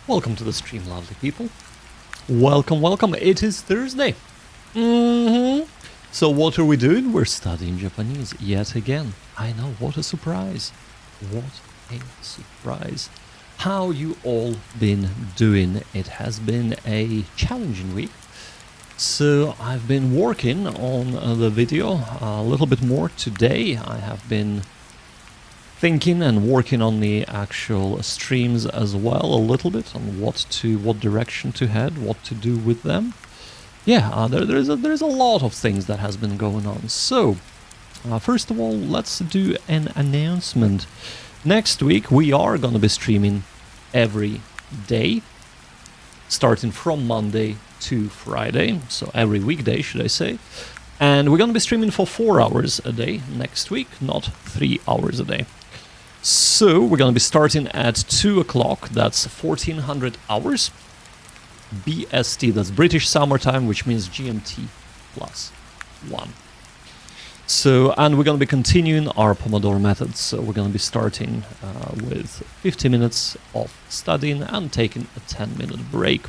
Welcome to the stream, lovely people. Welcome, welcome. It is Thursday. So what are we doing? We're studying Japanese yet again. I know, what a surprise. What a surprise. How you all been doing? It has been a challenging week. So I've been working on the video a little bit more today. I have been thinking and working on the actual streams as well a little bit on what direction to head, what to do with them. Yeah, there's a lot of things that has been going on. So first of all, let's do an announcement. Next week we are going to be streaming every day, starting from Monday to Friday, so every weekday, should I say. And we're going to be streaming for 4 hours a day next week, not 3 hours a day. So we're going to be starting at 2 o'clock, that's 1400 hours, BST, that's British Summer Time, which means GMT plus 1. So, and we're going to be continuing our Pomodoro method, so we're going to be starting with 50 minutes of studying and taking a 10-minute break.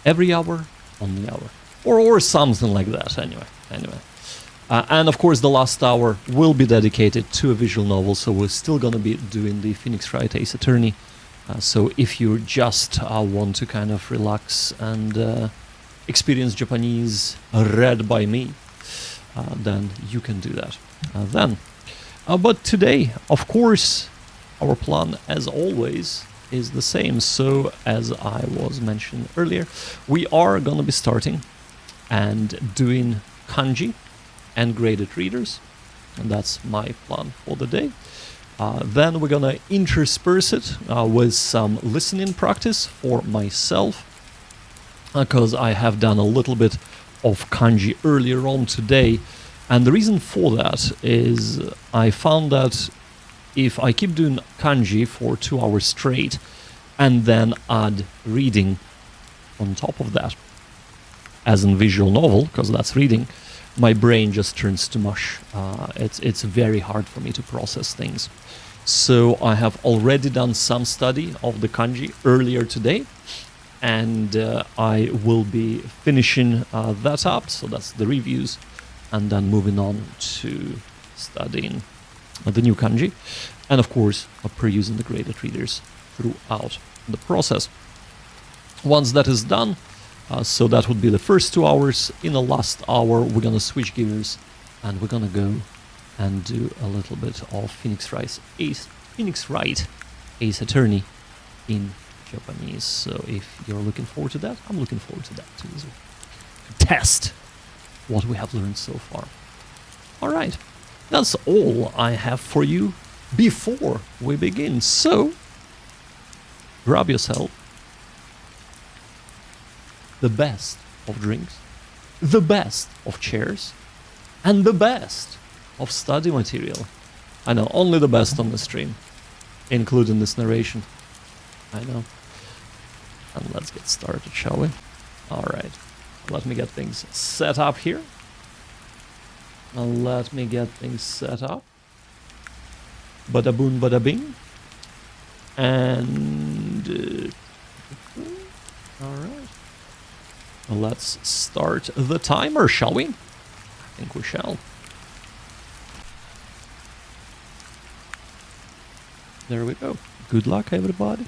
Every hour, on the hour, or something like that, anyway. And of course, the last hour will be dedicated to a visual novel, so we're still going to be doing the Phoenix Wright Ace Attorney. So if you just want to kind of relax and experience Japanese read by me, then you can do that then. But today, of course, our plan, as always, is the same. So as I was mentioning earlier, we are going to be starting and doing Kanji and graded readers, and that's my plan for the day. Then we're gonna intersperse it with some listening practice for myself, because I have done a little bit of kanji earlier on today, and the reason for that is I found that if I keep doing kanji for 2 hours straight and then add reading on top of that, as in visual novel, because that's reading, my brain just turns to mush. It's very hard for me to process things. So I have already done some study of the kanji earlier today, and I will be finishing that up, so that's the reviews, and then moving on to studying the new kanji, and of course perusing the graded readers throughout the process. Once that is done, so that would be the first 2 hours. In the last hour, we're going to switch gears and we're going to go and do a little bit of Phoenix Wright Ace Attorney in Japanese. So if you're looking forward to that, I'm looking forward to that too as well. To test what we have learned so far. All right, that's all I have for you before we begin. So grab yourself the best of drinks, the best of chairs, and the best of study material. I know, only the best on the stream, including this narration. I know. And let's get started, shall we? Alright, let me get things set up here. Let me get things set up. Bada boom, bada bing. And... Alright. Let's start the timer, shall we? I think we shall. There we go. Good luck, everybody.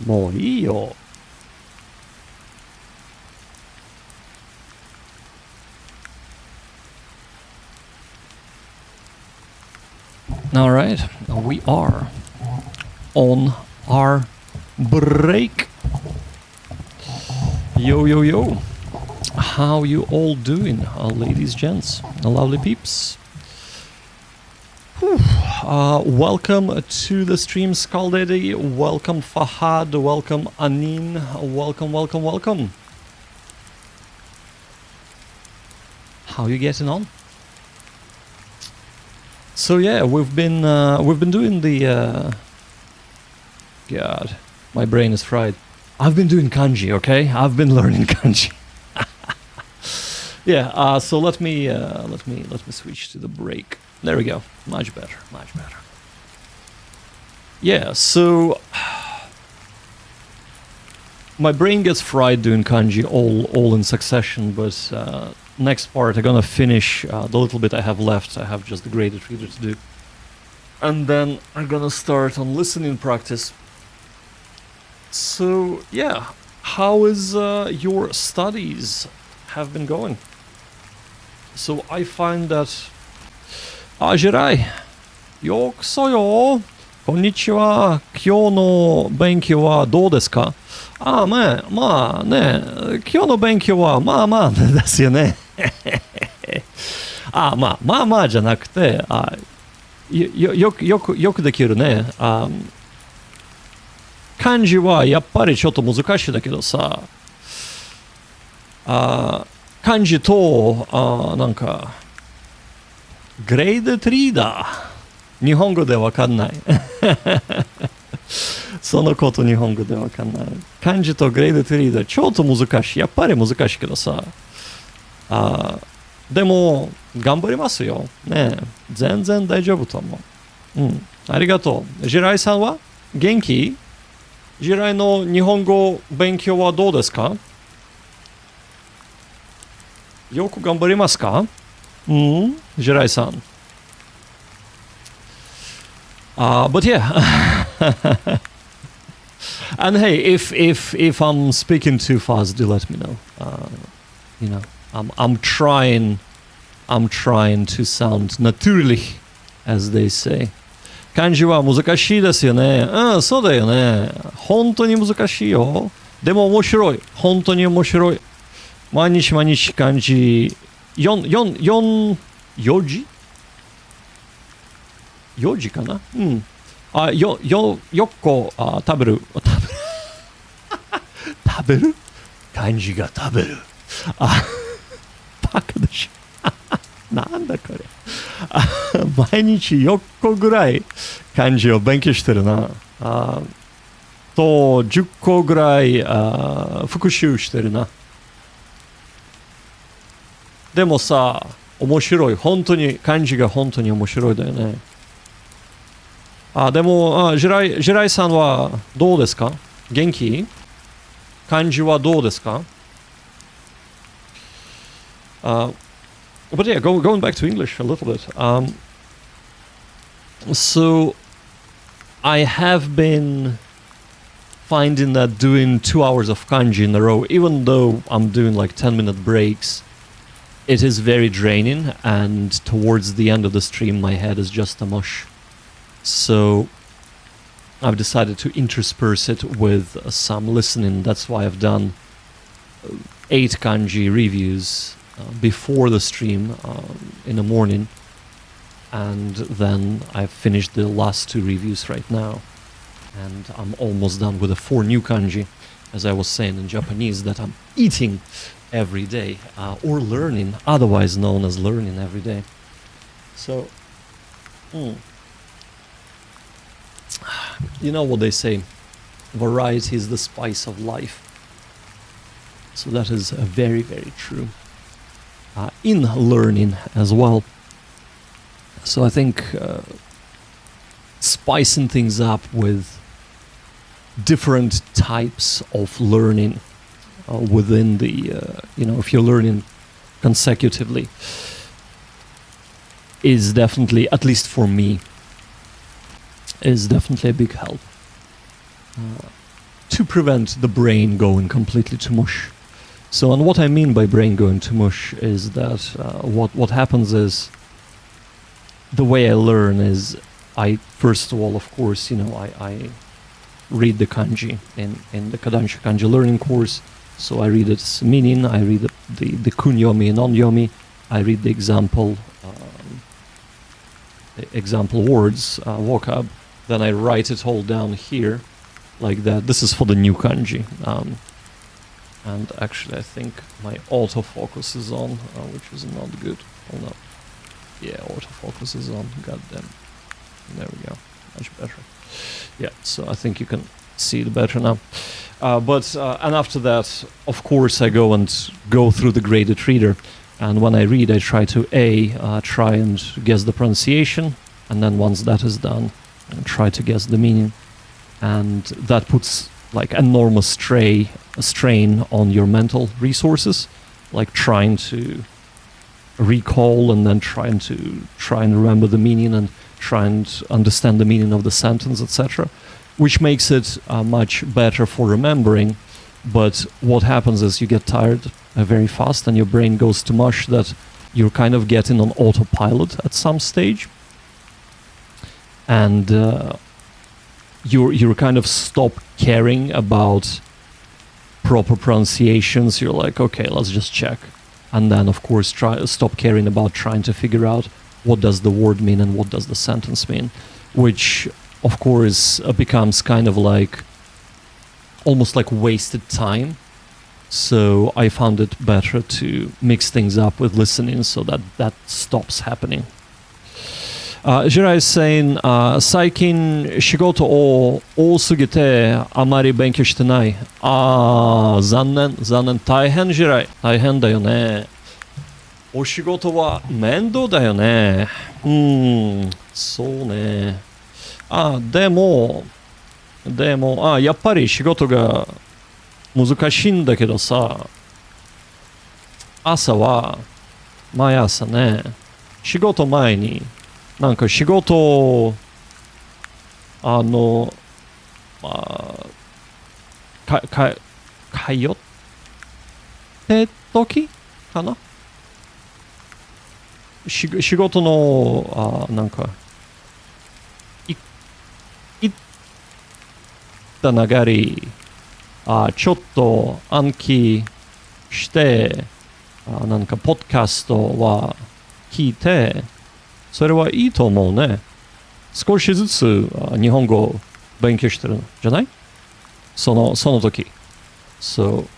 もういいよ。All right, we are on our break. Yo, yo, yo. How you all doing, ladies, gents, lovely peeps? Welcome to the stream, Skaldedi. Welcome, Fahad. Welcome, Anin. Welcome, welcome, welcome. How you getting on? So yeah, we've been doing the. God, my brain is fried. I've been doing kanji, okay? I've been learning kanji. Yeah. So let me switch to the break. There we go. Much better. Much better. Yeah. So my brain gets fried doing kanji all in succession, but next part I'm gonna finish the little bit I have left. I have just the graded reader to do, and then I'm gonna start on listening practice. So yeah, how is your studies have been going? So I find that Jirai, yokuso yo. Konnichiwa. Kyou no benkyou wa dou desu ka? まあね、今日の勉強はまあまあですよね。まあじゃなくて、よくできるね。漢字はやっぱりちょっと難しいだけどさ、漢字となんかグレードリーダー、日本語でわかんない。そのこと日本語でわかんない。漢字とグレードリーダーちょっと難しい。やっぱり難しいけどさ。でも頑張りますよ。ね、全然大丈夫と思う。ありがとう。ジライさんは元気？ジライの日本語勉強はどうですか？よく頑張りますか？ジライさん。But yeah. And hey, if I'm speaking too fast, do let me know. You know, I'm trying to sound naturally, as they say. 漢字は難しいですよね。そうだよね。本当に難しいよ。でも面白い。本当に面白い。毎日漢字4時かな。4個食べる食べる漢字が食べる。バカでしょ。なんだこれ。毎日4個ぐらい漢字を勉強してるな。と10個ぐらい復習してるな。でもさ、面白い。本当に漢字が本当に面白いだよね。でもジライさんはどうですか？元気？漢字はどうですか？But yeah, going back to English a little bit. So I have been finding that doing 2 hours of kanji in a row, even though I'm doing like 10-minute breaks, it is very draining, and towards the end of the stream my head is just a mush. So I've decided to intersperse it with some listening. That's why I've done 8 kanji reviews before the stream in the morning, and then I've finished the last 2 reviews right now, and I'm almost done with the 4 new kanji, as I was saying in Japanese, that I'm eating every day, or learning, otherwise known as learning every day. So you know what they say, variety is the spice of life. So that is very, very true. In learning as well. So I think spicing things up with different types of learning within the, if you're learning consecutively, is definitely, at least for me, is definitely a big help. to prevent the brain going completely to mush. So, and what I mean by brain going to mush is that what happens is, the way I learn is, I first of all, of course, I read the kanji in the Kodansha kanji learning course. So I read its meaning, I read the kunyomi and onyomi, I read the example words, vocab, then I write it all down here, like that. This is for the new kanji. And actually I think my autofocus is on, which is not good. Oh no. Yeah, autofocus is on, goddamn. There we go, much better. Yeah, so I think you can see it better now. And after that, of course, I go through the graded reader, and when I read, I try to try and guess the pronunciation, and then once that is done, I try to guess the meaning, and that puts like enormous strain on your mental resources, like trying to recall and then try and remember the meaning and try and understand the meaning of the sentence, etc., which makes it much better for remembering. But what happens is you get tired very fast and your brain goes to mush, that you're kind of getting on autopilot at some stage, and you're kind of stop caring about proper pronunciations. You're like, okay, let's just check, and then of course stop caring about trying to figure out what does the word mean and what does the sentence mean, which of course becomes kind of like almost like wasted time. So I found it better to mix things up with listening so that stops happening. Jirai is saying, 最近仕事を多すぎてあまり勉強してない。残念。大変、ジライ。大変だよね。お仕事は面倒だよね。そうね。でも、やっぱり仕事が難しいんだけどさ、毎朝ね、仕事前に、なんか仕事を、通って時かな、仕事の、なんか、行った流れ、ちょっと暗記して、なんか、ポッドキャストは聞いて、それはいいと思うね。少しずつ日本語を勉強してるんじゃない？その時。そう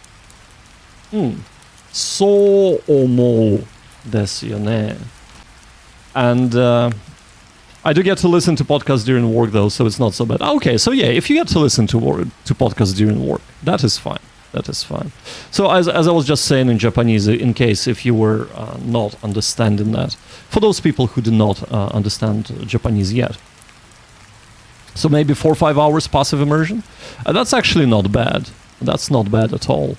思うですよね。And I do get to listen to podcasts during work though, so it's not so bad. Okay, so yeah, if you get to listen to podcasts during work, that is fine. So as I was just saying in Japanese, in case if you were not understanding that, for those people who do not understand Japanese yet, so maybe 4 or 5 hours passive immersion, that's actually not bad. That's not bad at all.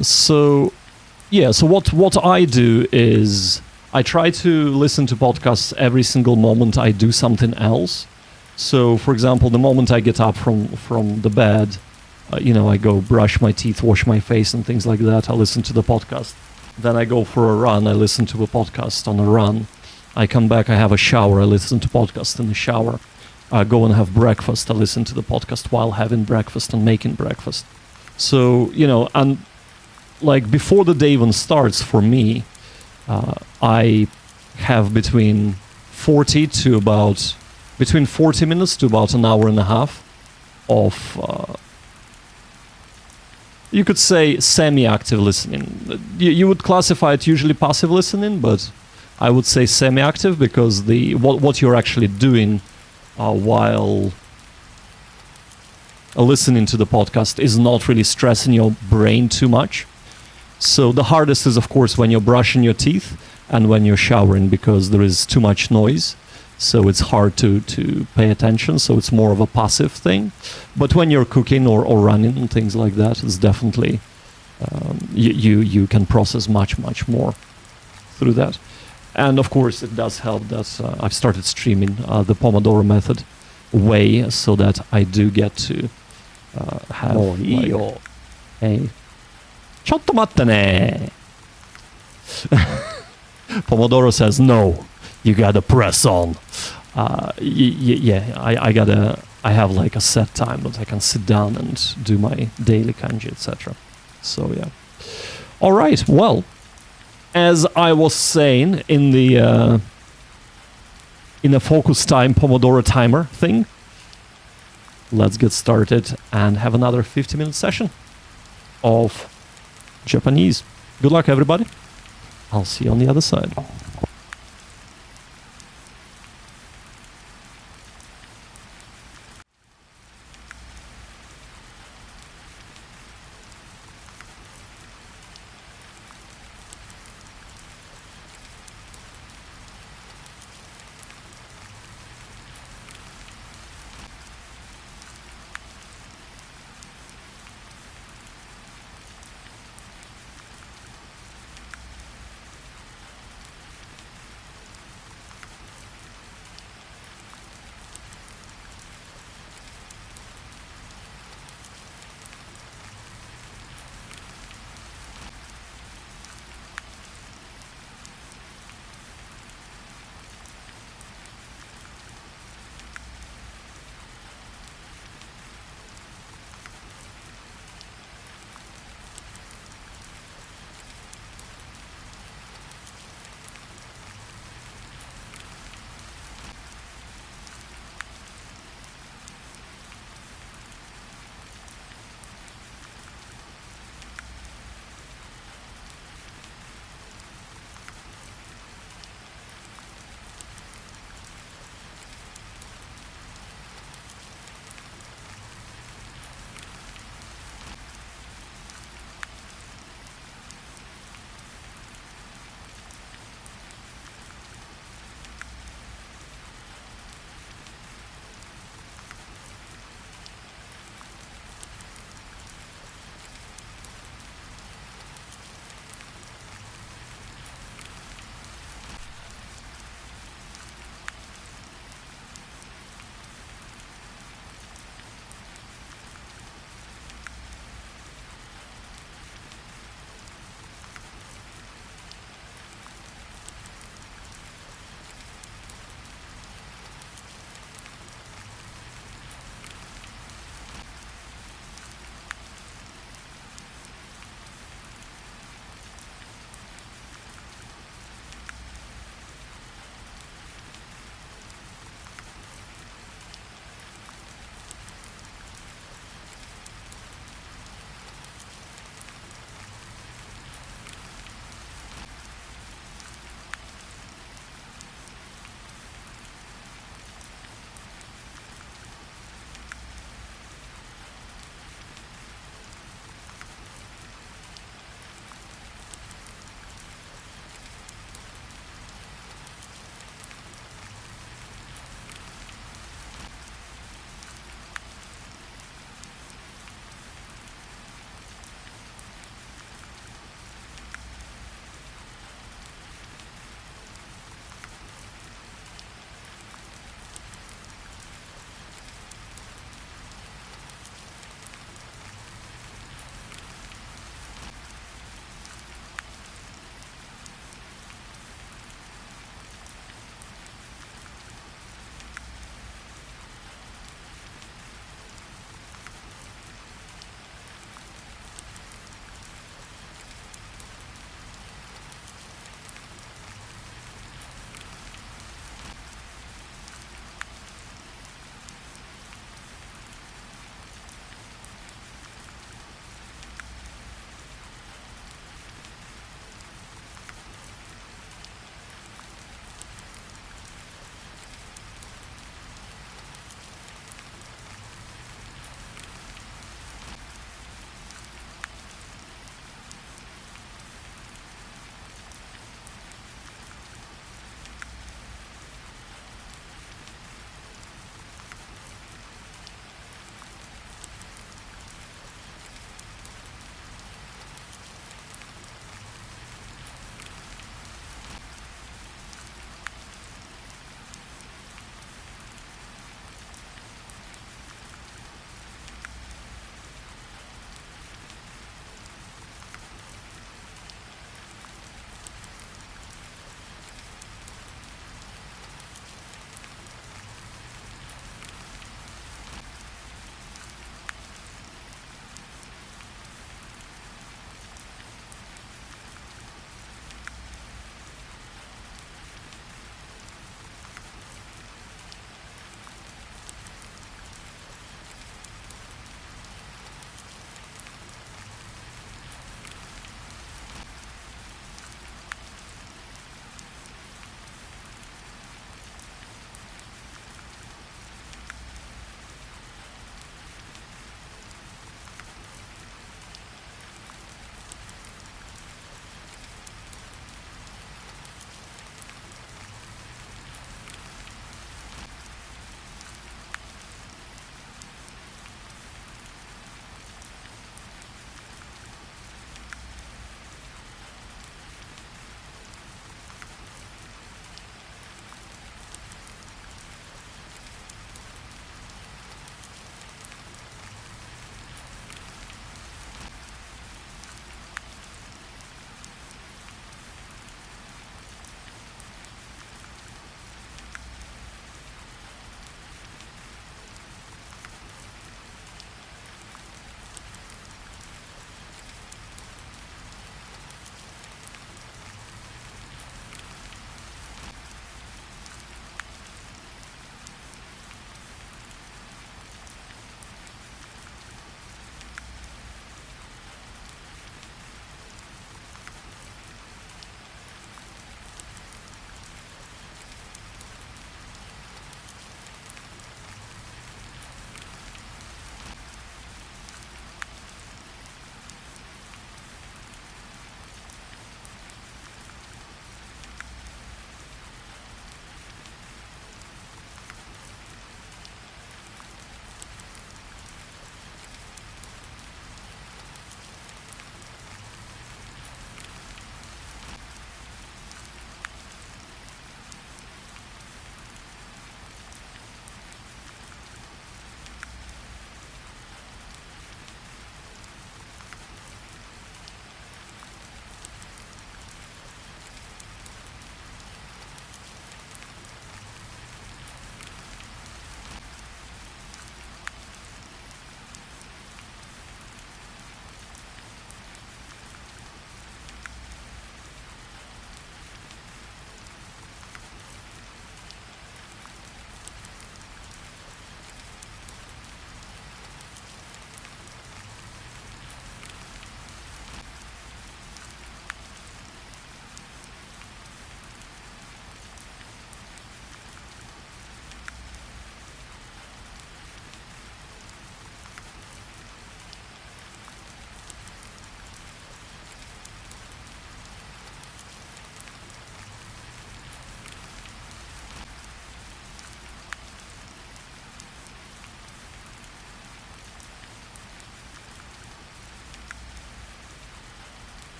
So what I do is I try to listen to podcasts every single moment I do something else. So for example, the moment I get up from the bed, I go brush my teeth, wash my face and things like that. I listen to the podcast. Then I go for a run. I listen to a podcast on a run. I come back, I have a shower. I listen to podcast in the shower. I go and have breakfast. I listen to the podcast while having breakfast and making breakfast. So, and like before the day even starts for me, I have between 40 minutes to about an hour and a half of you could say semi-active listening. You would classify it usually passive listening, but I would say semi-active because what you're actually doing while listening to the podcast is not really stressing your brain too much. So the hardest is, of course, when you're brushing your teeth and when you're showering because there is too much noise. So it's hard to pay attention, so it's more of a passive thing. But when you're cooking or running and things like that, it's definitely, you can process much more through that. And of course, it does help that I've started streaming the Pomodoro method way so that I do get to have もういい like よ。 a ちょっと待ってね Pomodoro says no, you gotta press on. Yeah, I have like a set time that I can sit down and do my daily kanji, etc. So yeah. All right. Well, as I was saying in the in a focus time Pomodoro timer thing, let's get started and have another 50-minute session of Japanese. Good luck, everybody. I'll see you on the other side.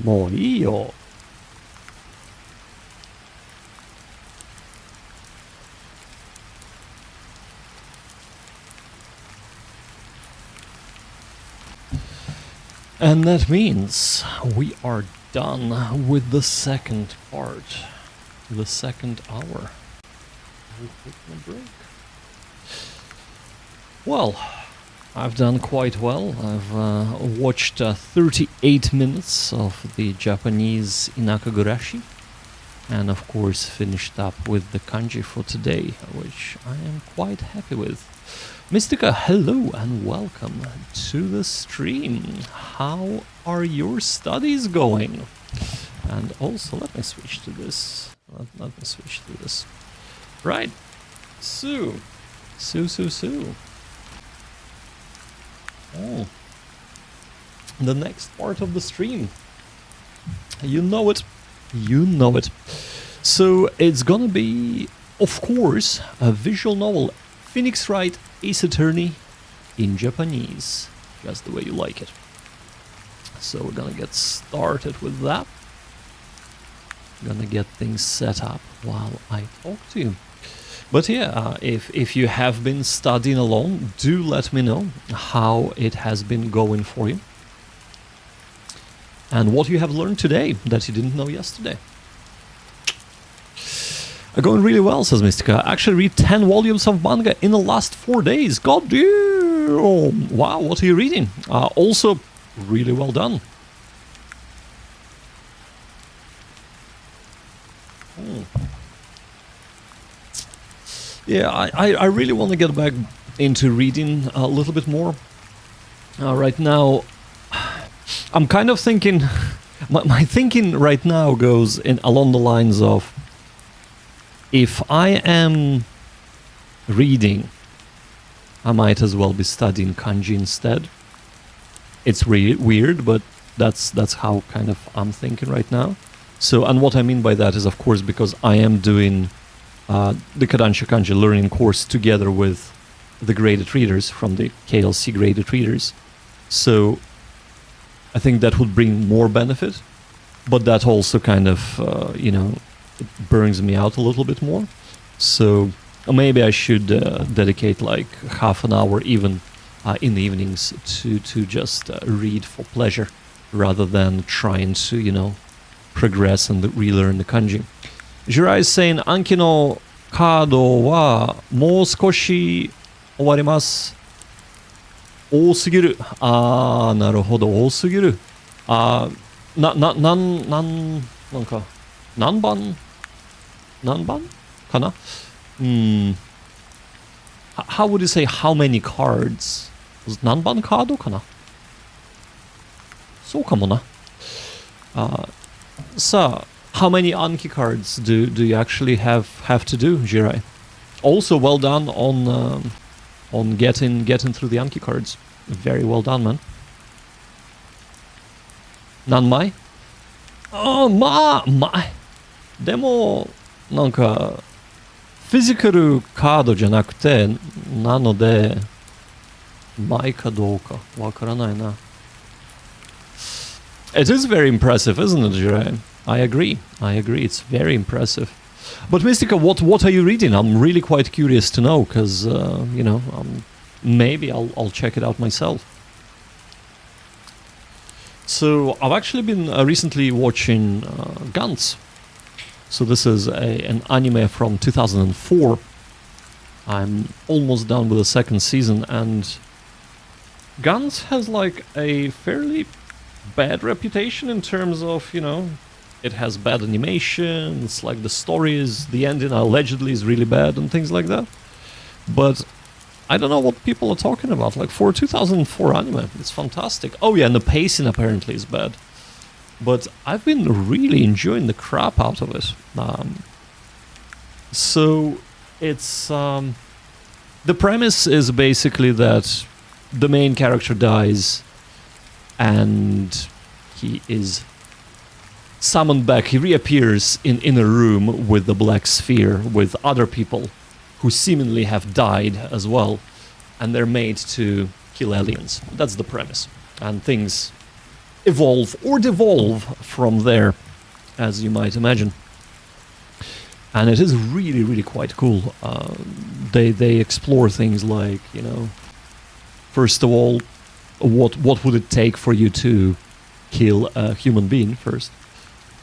もういいよ。And that means we are done with the second part, the second hour. We'll take a break. Well, I've done quite well. I've watched 38 minutes of the Japanese Inakagurashi, and of course finished up with the kanji for today, which I am quite happy with. Mystica, hello and welcome to the stream. How are your studies going? And also, let me switch to this. Let me switch to this. Right. Sue. Sue. Oh. The next part of the stream. You know it. You know it. So it's gonna be, of course, a visual novel. Phoenix Wright Ace Attorney in Japanese, just the way you like it. So we're gonna get started with that. Gonna get things set up while I talk to you. But yeah, if you have been studying along, do let me know how it has been going for you. And what you have learned today that you didn't know yesterday. Going really well, says Mystica. Actually read 10 volumes of manga in the last 4 days. God damn! Wow, what are you reading? Also, really well done. Yeah, I really want to get back into reading a little bit more. Right now, I'm kind of thinking... My thinking right now goes along the lines of... If I am reading, I might as well be studying kanji instead. It's really weird, but that's how kind of I'm thinking right now. So, and what I mean by that is, of course, because I am doing the Kodansha kanji learning course together with the graded readers from the KKLC graded readers. So, I think that would bring more benefit, but that also kind of, it burns me out a little bit more. So maybe I should dedicate like half an hour even in the evenings to just read for pleasure rather than trying to, progress and relearn the kanji. Jirai is saying, Anki no kaado wa mou skoshi owarimasu. 多すぎる。なるほど、多すぎる。なんか、何番かな? How would you say how many cards? 何番カードかな? そうかもな。さあ、how many Anki cards do you actually have to do, Jirai? Also, well done on getting through the Anki cards. Very well done, man. 何枚? まあ、でも、なんか、フィジカルカードじゃなくて、なので、枚かどうかわからないな。It is very impressive, isn't it, Jirai? I agree. It's very impressive. But Mystica, what are you reading? I'm really quite curious to know, because, maybe I'll check it out myself. So, I've actually been recently watching Gantz. So this is an anime from 2004. I'm almost done with the second season, and Gantz has like a fairly bad reputation in terms of, it has bad animation, it's like the ending allegedly is really bad and things like that. But I don't know what people are talking about. Like, for 2004 anime, it's fantastic. Oh yeah, and the pacing apparently is bad. But I've been really enjoying the crap out of it. So it's the premise is basically that the main character dies and he is summoned back. He reappears in a room with the black sphere with other people who seemingly have died as well, and they're made to kill aliens. That's the premise. And things evolve or devolve from there, as you might imagine. And it is really, really quite cool. They explore things like, you know, first of all, what would it take for you to kill a human being first,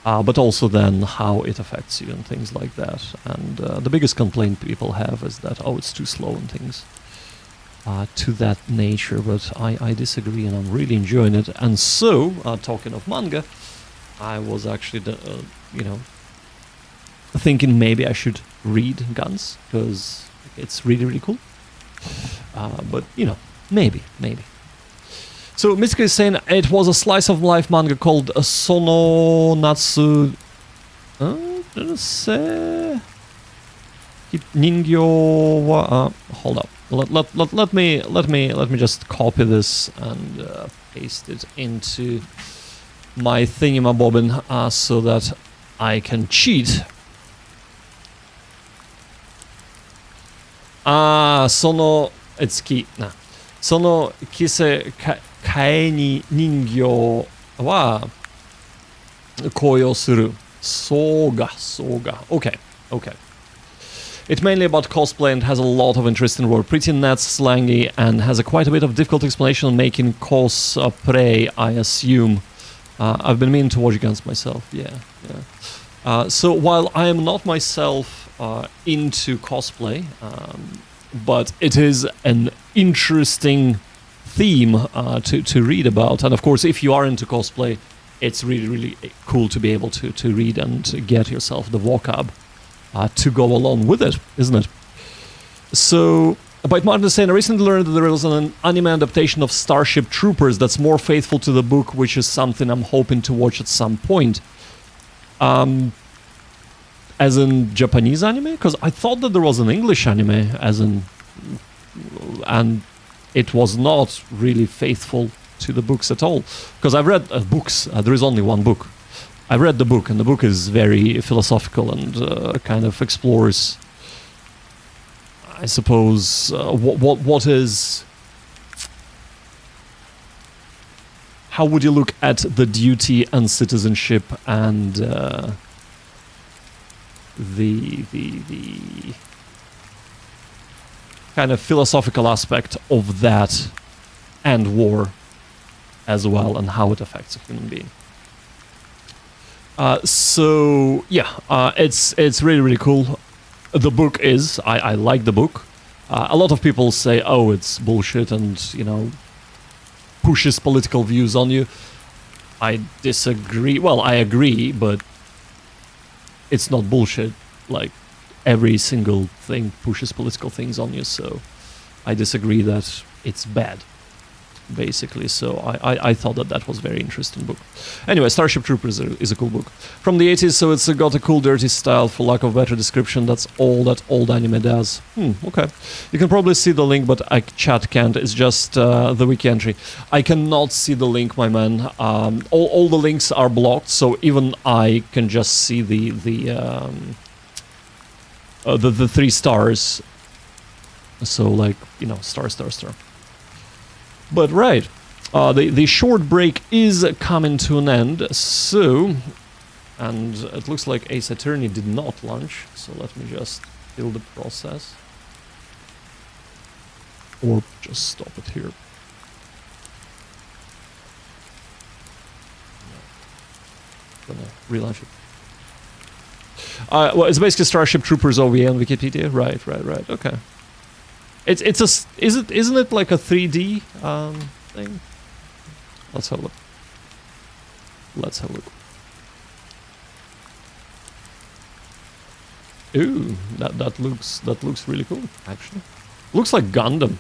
but also then how it affects you and things like that. And the biggest complaint people have is that, oh, it's too slow and things to that nature, but I disagree and I'm really enjoying it. And so, talking of manga, I was actually, you know, thinking maybe I should read Guns, because it's really, really cool. But, you know, maybe. So Mitsuka is saying it was a slice of life manga called Sono Natsu. Did it say? Ningyo wa. Hold up. Let me just copy this and paste it into my thingamabobbin so that I can cheat. Sono. It's key. Nah. Sono kise kae ni ningyo wa koyo suru. Soga. Okay. It's mainly about cosplay and has a lot of interesting word. Pretty net, slangy, and has quite a bit of difficult explanation on making cosplay, I assume. I've been meaning to watch Guns myself, yeah. So while I am not myself into cosplay, but it is an interesting theme to read about. And of course, if you are into cosplay, it's really, really cool to be able to read and get yourself the vocab to go along with it, isn't it? So, Bite Martin is saying, I recently learned that there is an anime adaptation of Starship Troopers that's more faithful to the book, which is something I'm hoping to watch at some point. As in Japanese anime? Because I thought that there was an English anime, and it was not really faithful to the books at all. Because I've read books, there is only one book. I read the book, and the book is very philosophical and kind of explores, I suppose, what is... How would you look at the duty and citizenship and the kind of philosophical aspect of that and war as well, and how it affects a human being. So yeah, it's really, really cool. The book is, I like the book. A lot of people say, oh, it's bullshit and, you know, pushes political views on you. I disagree. Well, I agree, but it's not bullshit. Like, every single thing pushes political things on you, so I disagree that it's bad, basically. So I thought that was a very interesting book. Anyway, Starship Troopers is a cool book. From the 80s, so it's got a cool dirty style, for lack of better description. That's all that old anime does. Okay. You can probably see the link, but chat can't. It's just the wiki entry. I cannot see the link, my man. All the links are blocked, so even I can just see the 3 stars. So, like, you know, star. But right, the short break is coming to an end, so, and it looks like Ace Attorney did not launch, so let me just kill the process, or just stop it here. Gonna relaunch it. Well, it's basically Starship Troopers OVA on Wikipedia. Right. Okay. Isn't it like a 3D thing? Let's have a look. Ooh, that looks really cool, actually. Looks like Gundam.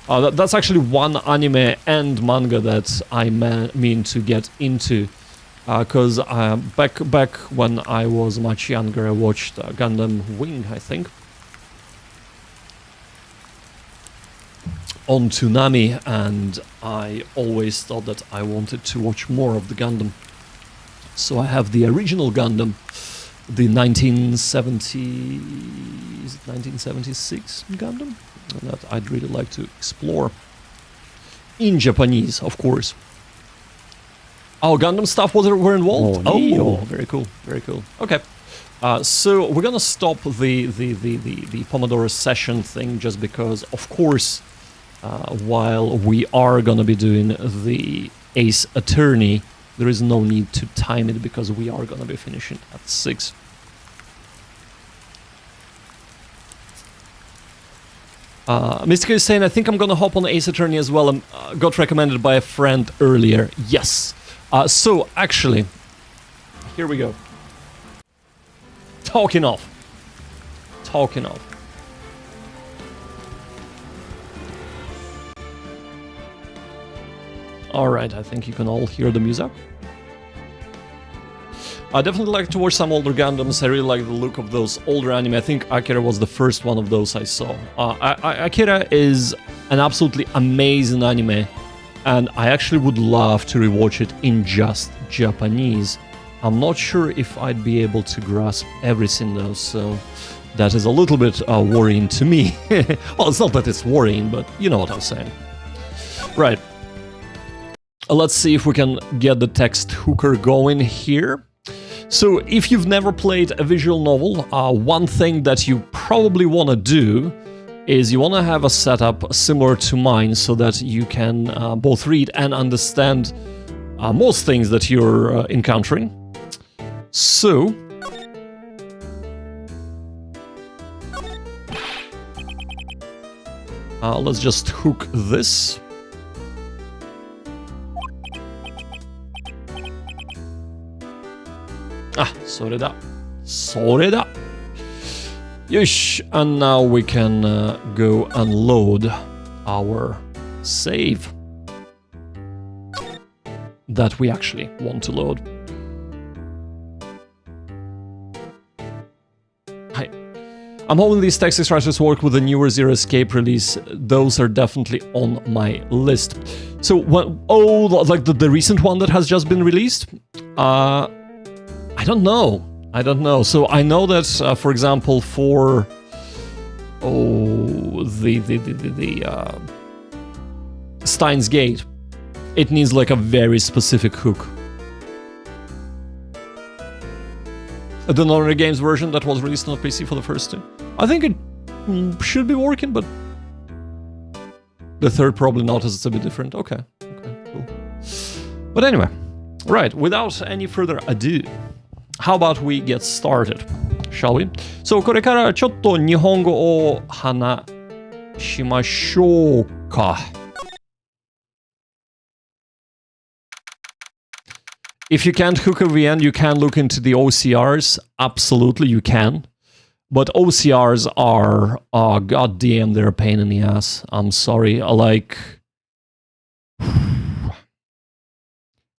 That's actually one anime and manga that I mean to get into. Because back when I was much younger, I watched Gundam Wing, I think, on Toonami, and I always thought that I wanted to watch more of the Gundam. So I have the original Gundam, the 1976 Gundam, that I'd really like to explore in Japanese, of course. Oh, Gundam stuff were involved? Oh, very cool, very cool. Okay. So we're gonna stop the Pomodoro session thing just because, of course, while we are gonna be doing the Ace Attorney, there is no need to time it because we are gonna be finishing at 6. Mystica is saying, I think I'm gonna hop on Ace Attorney as well. Got recommended by a friend earlier. Yes. So, actually, here we go. Talking of. Alright, I think you can all hear the music. I definitely like to watch some older Gundams. I really like the look of those older anime. I think Akira was the first one of those I saw. Akira is an absolutely amazing anime, and I actually would love to rewatch it in just Japanese. I'm not sure if I'd be able to grasp everything though, so that is a little bit worrying to me. Well, it's not that it's worrying, but you know what I'm saying. Right. Let's see if we can get the text hooker going here. So, if you've never played a visual novel, one thing that you probably want to do is you want to have a setup similar to mine so that you can both read and understand most things that you're encountering. So, let's just hook this. Soreda. Yosh, and now we can go and load our save that we actually want to load. Hi. I'm hoping these text extractors work with the newer Zero Escape release. Those are definitely on my list. So, like the recent one that has just been released? I don't know. So I know that, for example, for the Steins Gate, it needs like a very specific hook. The Nonary Games version that was released on PC for the first two, I think it should be working, but the third probably not, as it's a bit different. Okay, cool. But anyway, right, without any further ado, how about we get started, shall we? So, これからちょっと日本語を話しましょうか。If you can't hook a VN, you can look into the OCRs. Absolutely, you can. But OCRs are, oh, goddamn, they're a pain in the ass. I'm sorry. Like,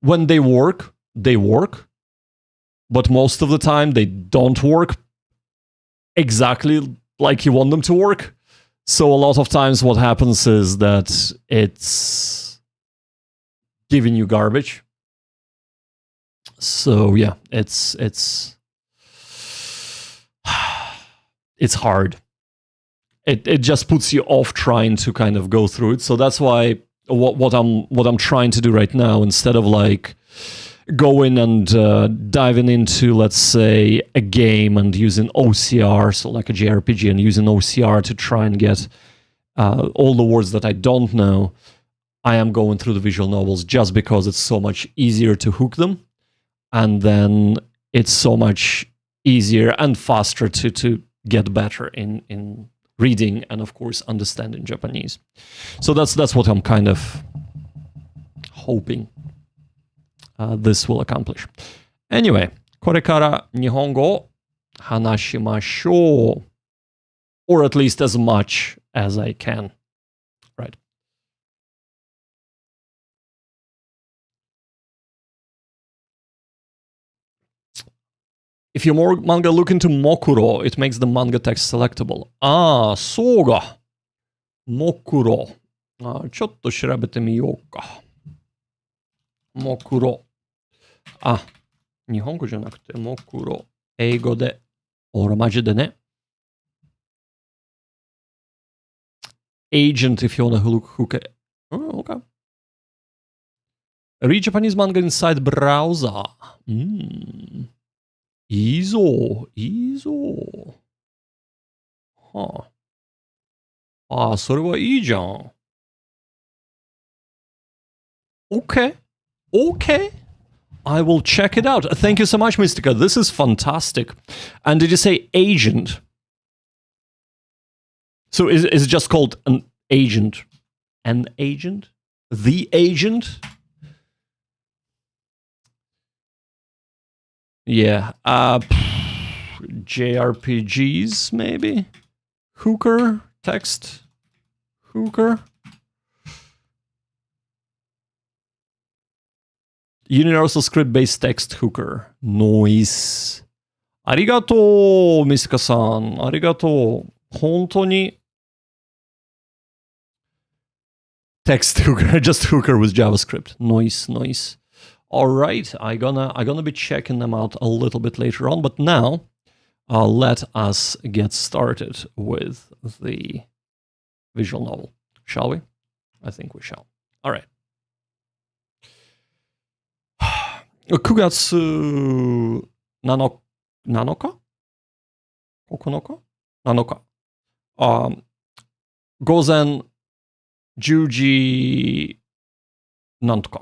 when they work, they work. But most of the time, they don't work exactly like you want them to work. So a lot of times what happens is that it's giving you garbage. So yeah, it's hard. It just puts you off trying to kind of go through it. So that's why what I'm trying to do right now, instead of like going and diving into, let's say, a game and using OCR, so like a JRPG, and using OCR to try and get all the words that I don't know, I am going through the visual novels just because it's so much easier to hook them, and then it's so much easier and faster to get better in reading and, of course, understanding Japanese. So that's what I'm kind of hoping this will accomplish. Anyway, これから日本語を話しましょう. Or at least as much as I can. Right. If you more manga look into Mokuro, it makes the manga text selectable. そうか。Mokuro. ちょっと調べてみようか。Mokuro. 日本語じゃなくて、Mokuro。英語で。おら、マジでね。Agent, if you want to hook it. Oh, okay. Read Japanese manga inside browser. いいぞ。いいぞ。はあ。ああ、それはいいじゃん。Okay. Okay. I will check it out. Thank you so much, Mystica. This is fantastic. And did you say agent? So is it just called an agent? An agent? The agent? Yeah. JRPGs, maybe? Hooker? Text? Hooker? Universal script-based text hooker. Noise. ありがとう、ミスカさん。ありがとう。本当に。Text hooker, just hooker with JavaScript. Noise, noise. All right, I'm gonna be checking them out a little bit later on, but now let us get started with the visual novel, shall we? I think we shall. All right. 9月7日 ?9 日 ?7 日。午前10時なんとか。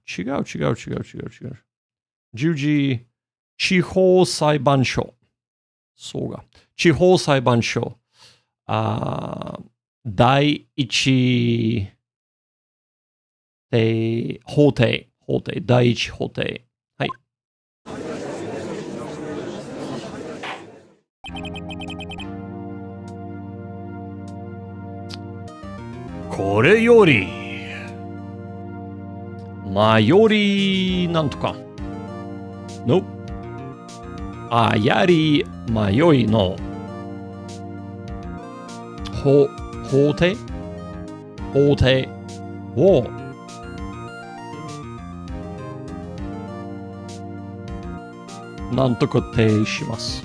違う。10時、地方裁判所。そうが。地方裁判所。第一法廷。第一法廷。はい。これよりよりなんとかのやり迷いの法廷をなんとか定します。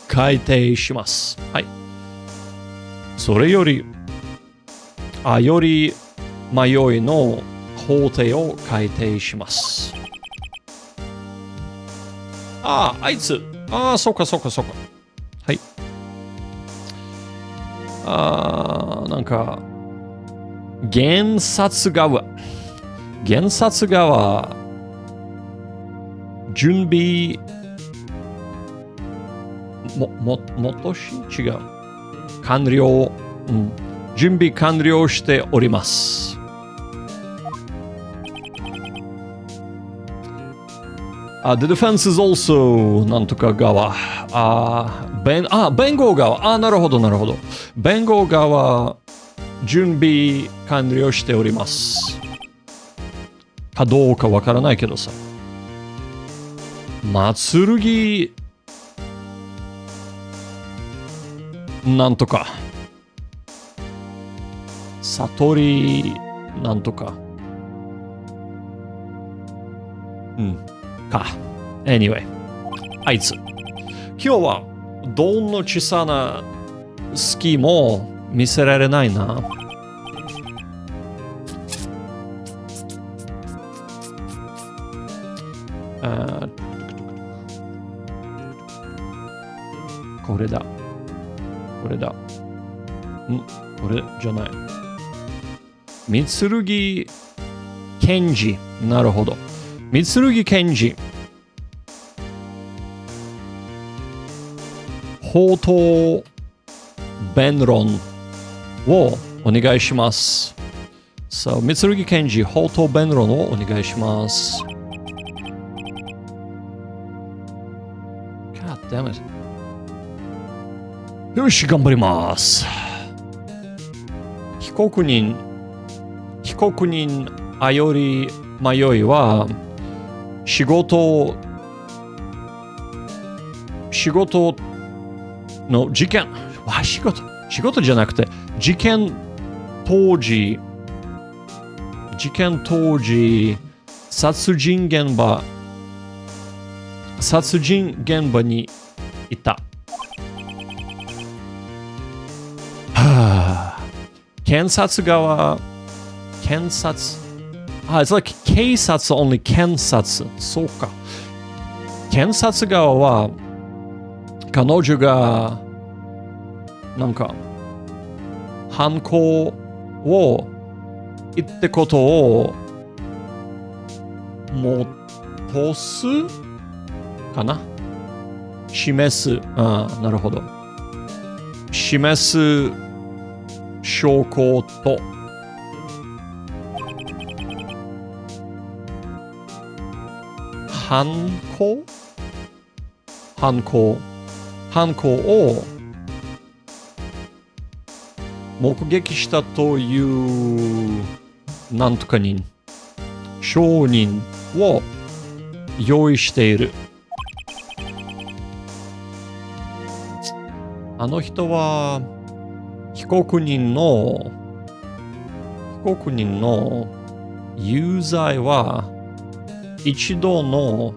改定します。はい。それよりより迷いの法廷を改定します。あいつ。そうか。はい。なんか、検察側、準備、違う。完了、準備完了しております。The defense is also なんとか側。弁護側。なるほど。弁護側、準備完了しております。かどうかわからないけどさ。剣、なんとか。悟り、なんとか。Anyway、あいつ。今日はどんな小さなスキーも見せられないな。これだ。これじゃない。三剣賢治。なるほど。三剣賢治。法廷弁論をお願いします。So、三剣賢治、法廷弁論をお願いします。God damn it。よし、頑張ります。被告人より迷いは仕事の事件仕事じゃなくて事件当時殺人現場にいた。検検察側、検察。it's like 警察 only 検察。そうか。検察側は、彼女が、なんか、犯行を言ってことを戻すかな示す。なるほど。示す証拠と犯行を目撃したというなんとか人、証人を用意している。あの人は被告人の有罪は一点の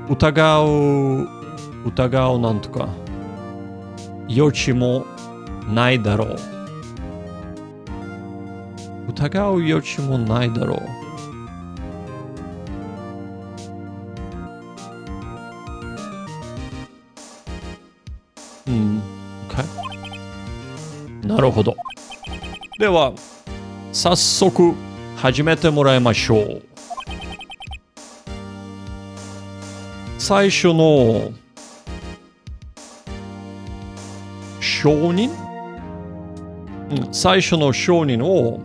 疑うなんとか余地もないだろう。疑う余地もないだろう。OK。なるほど。では、早速始めてもらいましょう。最初の証人、最初の証人を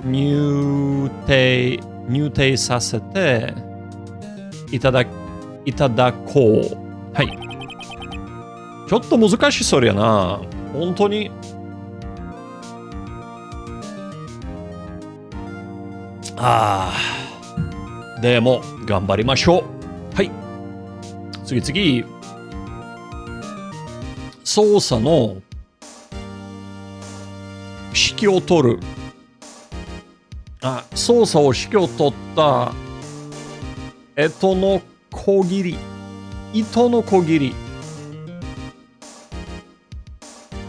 入廷させていただこう。はい。ちょっと難しそうやな。本当に。でも頑張りましょう。はい。次。捜査の指揮を取る。捜査を指揮を取った糸のこぎり。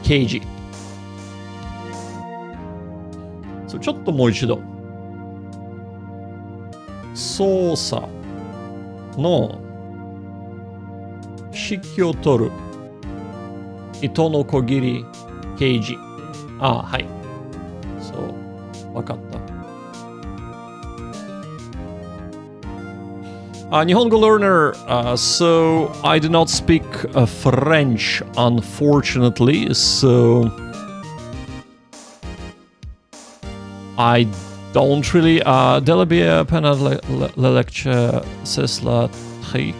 刑事。ちょっともう一度。捜査の指揮を取る糸のこぎり刑事。はい。そう、わかった。日本語 learner, so I do not speak French, unfortunately, so I don't really Delabia Penal lecture Sesla trick.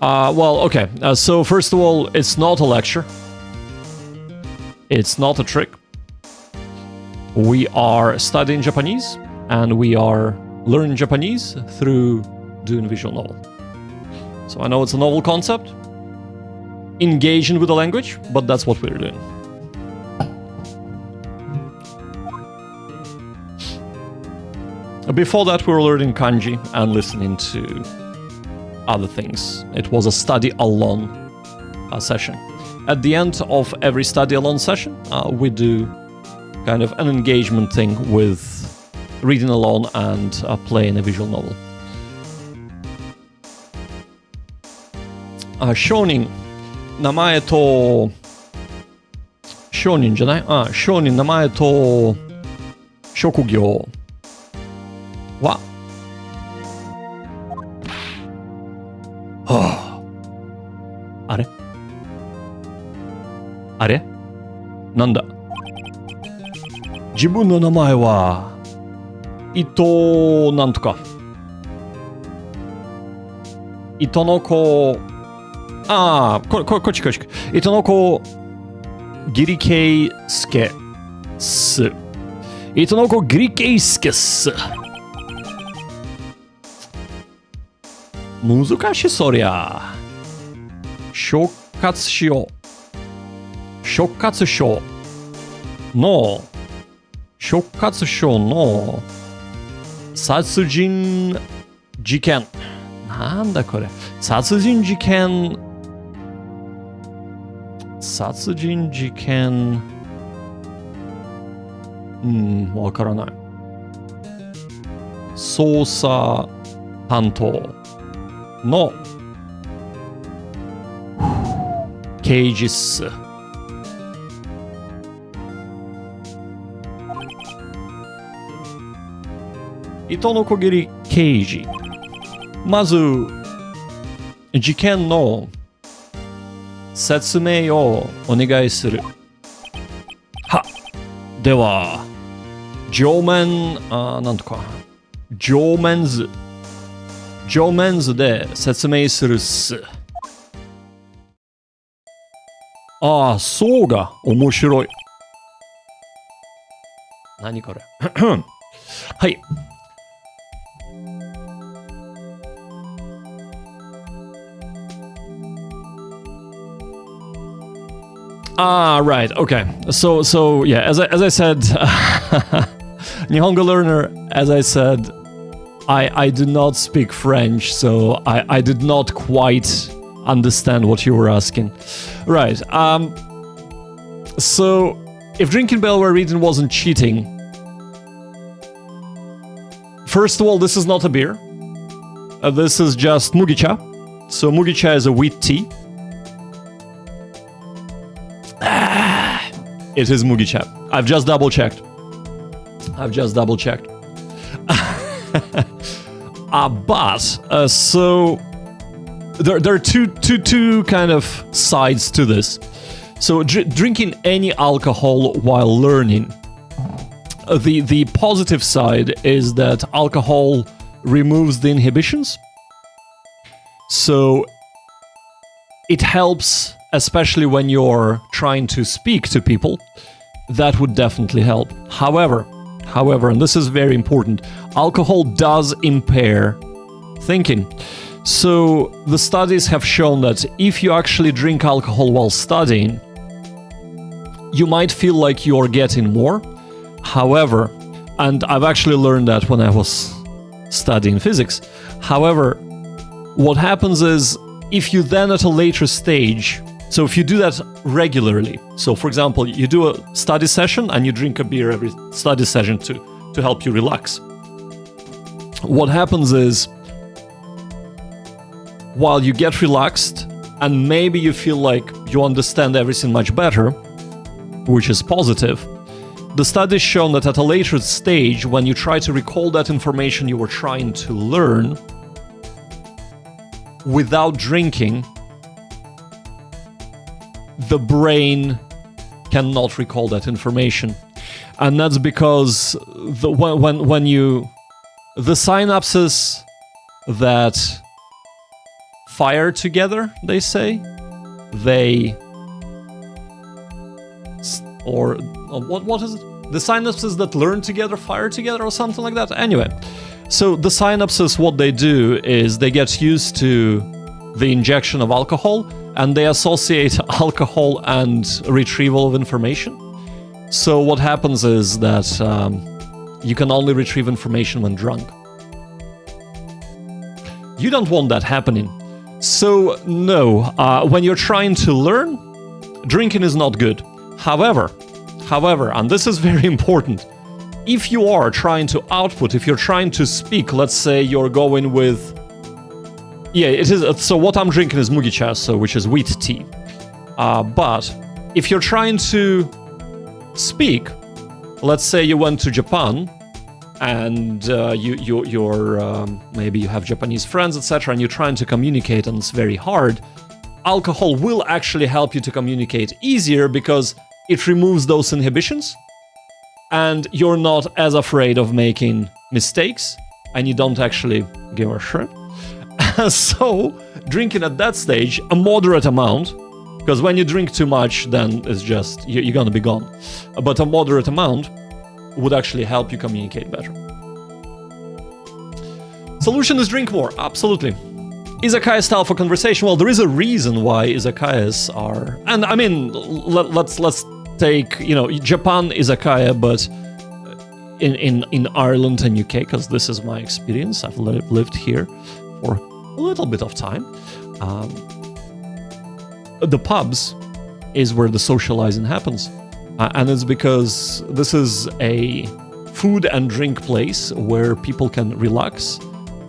Well, okay. So first of all, it's not a lecture. It's not a trick. We are studying Japanese, and we are learning Japanese through doing visual novel. So I know it's a novel concept, engaging with the language, but that's what we're doing. Before that, we were learning kanji and listening to other things. It was a study alone session. At the end of every study alone session, we do kind of an engagement thing with reading alone and playing a visual novel. 証人、名前と証人じゃない？証人、名前と職業は、あれなんだ？自分の名前は伊藤なんとか。糸の子、こっち。糸の子ギリケイスケス。糸の子ギリケイスケス。難しそりゃ。触発症の殺人事件。なんだこれ。殺人事件殺人事件わからない。捜査担当の刑事っす。糸のこぎり刑事。まず事件の説明をお願いする。は、では上面なんとか上面図で説明するっす。ああ、そうが面白い。何これはい。Right. Okay. So yeah, as I said, Nihongo learner, as I said, I do not speak French, so I did not quite understand what you were asking. Right. So if drinking Belware reading wasn't cheating, first of all, this is not a beer. This is just mugicha. So mugicha is a wheat tea. It is mugicha. I've just double checked. So there are two kind of sides to this. So drinking any alcohol while learning. The positive side is that alcohol removes the inhibitions. So it helps, especially when you're trying to speak to people. That would definitely help. However, and this is very important, alcohol does impair thinking. So the studies have shown that if you actually drink alcohol while studying, you might feel like you're getting more. However, and I've actually learned that when I was studying physics. However, what happens is if you then at a later stage, so if you do that regularly, so for example, you do a study session and you drink a beer every study session to help you relax. What happens is, while you get relaxed and maybe you feel like you understand everything much better, which is positive, the studies shown that at a later stage, when you try to recall that information you were trying to learn without drinking, the brain cannot recall that information. And that's because when you the synapses that fire together, they say, what is it? The synapses that learn together fire together or something like that. Anyway, so the synapses, what they do is they get used to the injection of alcohol and they associate alcohol and retrieval of information. So what happens is that you can only retrieve information when drunk. You don't want that happening. So no, when you're trying to learn, drinking is not good. However, and this is very important, if you are trying to output, if you're trying to speak, let's say you're going with, yeah, it is. So what I'm drinking is mugicha, so which is wheat tea. But if you're trying to speak, let's say you went to Japan, and you're maybe you have Japanese friends, etc., and you're trying to communicate, and it's very hard. Alcohol will actually help you to communicate easier because it removes those inhibitions, and you're not as afraid of making mistakes, and you don't actually give a shit. So, drinking at that stage, a moderate amount, because when you drink too much, then it's just, you're gonna be gone. But a moderate amount would actually help you communicate better. Solution is drink more, absolutely. Izakaya style for conversation, well, there is a reason why izakayas are, and I mean, let's take, Japan izakaya, but in Ireland and UK, because this is my experience, I've lived here for a little bit of time. The pubs is where the socializing happens. And it's because this is a food and drink place where people can relax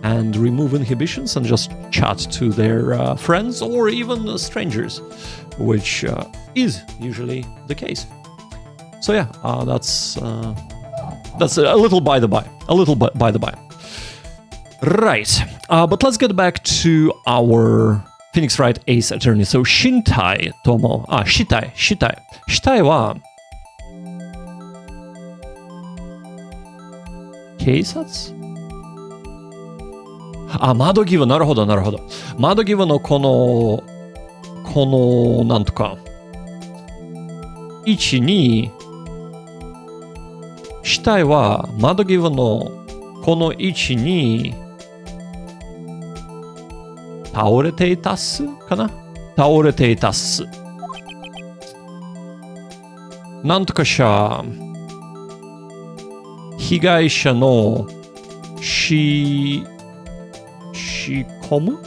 and remove inhibitions and just chat to their friends or even strangers, which is usually the case. So yeah, that's a little by the by. Right, but let's get back to our Phoenix Wright Ace Attorney. So Shintai Tomo, Shitai は警察？窓際、なるほど。窓際のこの、なんとか、1、2、死体は窓際のこの位置に倒れていたっすかな？倒れていたっす。なんとかしゃ、被害者の死込む？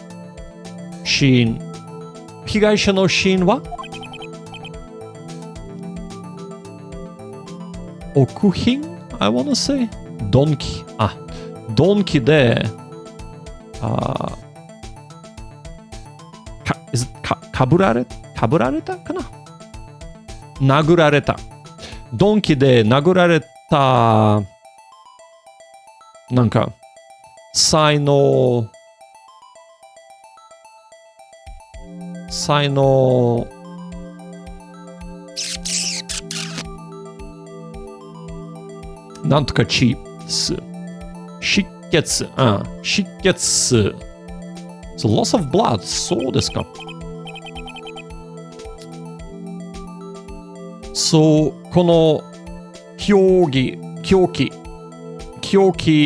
死因。被害者の死因は奥品 I wanna say 鈍器。鈍器でかぶられたかな？殴られた。鈍器で殴られたなんか才能なんとかチス失血So loss of blood そうですか。そうこの狂気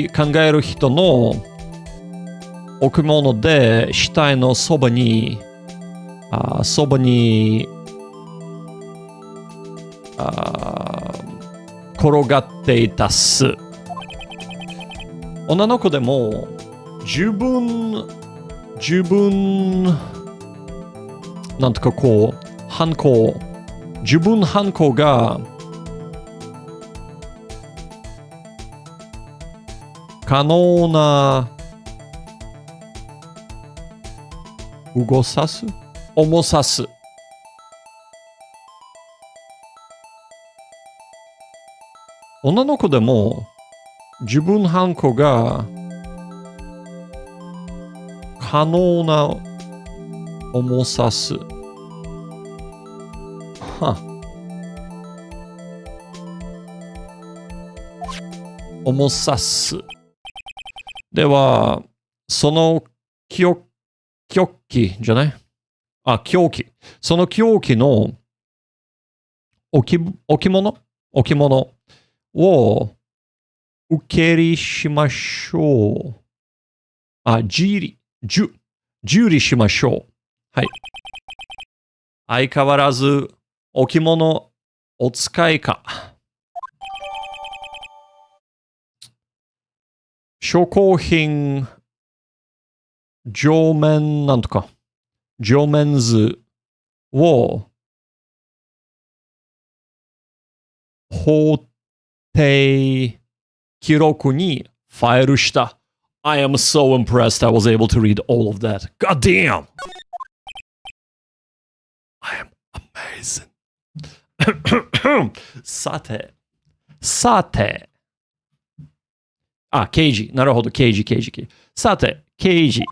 考える人の置物で死体のそばに転がっていたっす。女の子でも十分なんとかこう自分犯行が可能な重さす女の子でも自分犯行が可能な重さす重さすではその凶器じゃない凶器その凶器の置物を受け入れしましょう。受理しましょう。はい。相変わらず置物お使いか。証拠品上面なんとか上面図を法定記録にファイルした。I am so impressed I was able to read all of that. God damn! I am amazing. さて。刑事。なるほど、刑事。さて、刑事。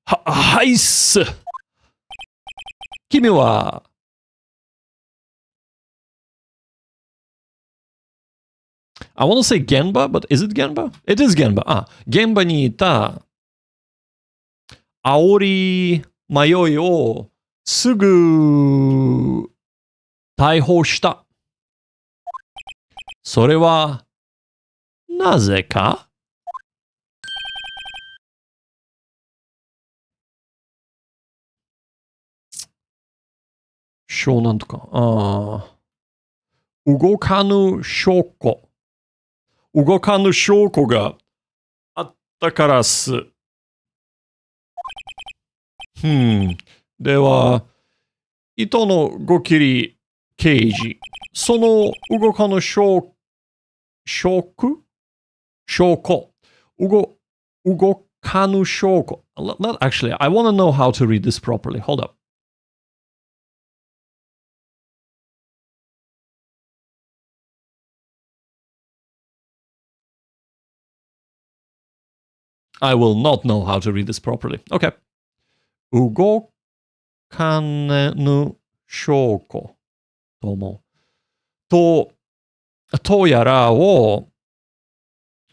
はいっす。君は、I want to say 現場 but is it 現場 It is 現場。現場にいた煽り迷いをすぐ逮捕した。それはなぜかなんとか。動かぬ証拠があったからす。では、糸のごきり刑事。その動かぬ証拠動かぬ証拠。Actually, I want to know how to read this properly. Hold up. I will not know how to read this properly. Okay. 動かぬ証拠とも。とやらを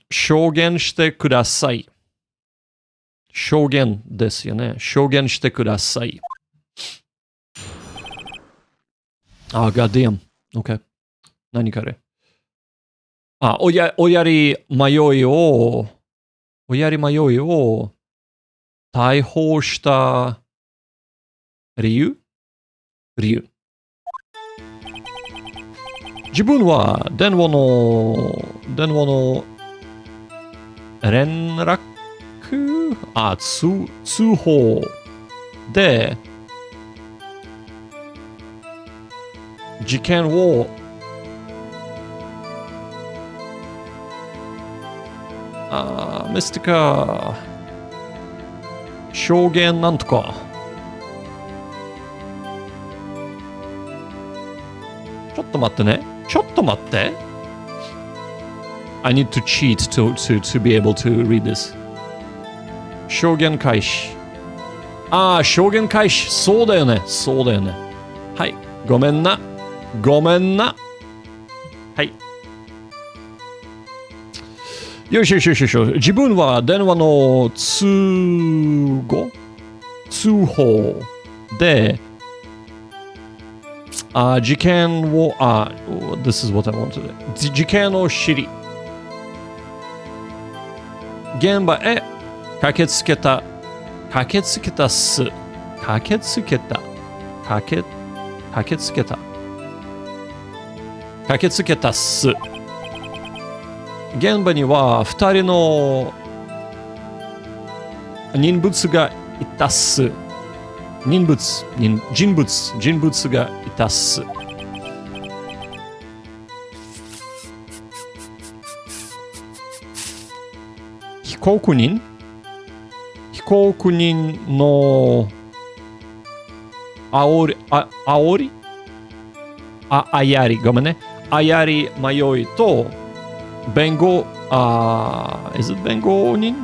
証言してください。証言ですよね。証言してください。God damn. Okay. 何かれ。おやり迷いを逮捕した理由自分は電話の連絡通報で事件をミスティカ証言なんとかちょっと待ってねI need to cheat to be able to read this 証言開始証言開始そうだよねはいごめんなはいよし自分は電話の通報で事件をThis is what I wanted 事件を知り現場へ駆けつけた現場には2人の人物がいたっす。人物がいたっす。被告人のごめんね。あやり迷いと弁護人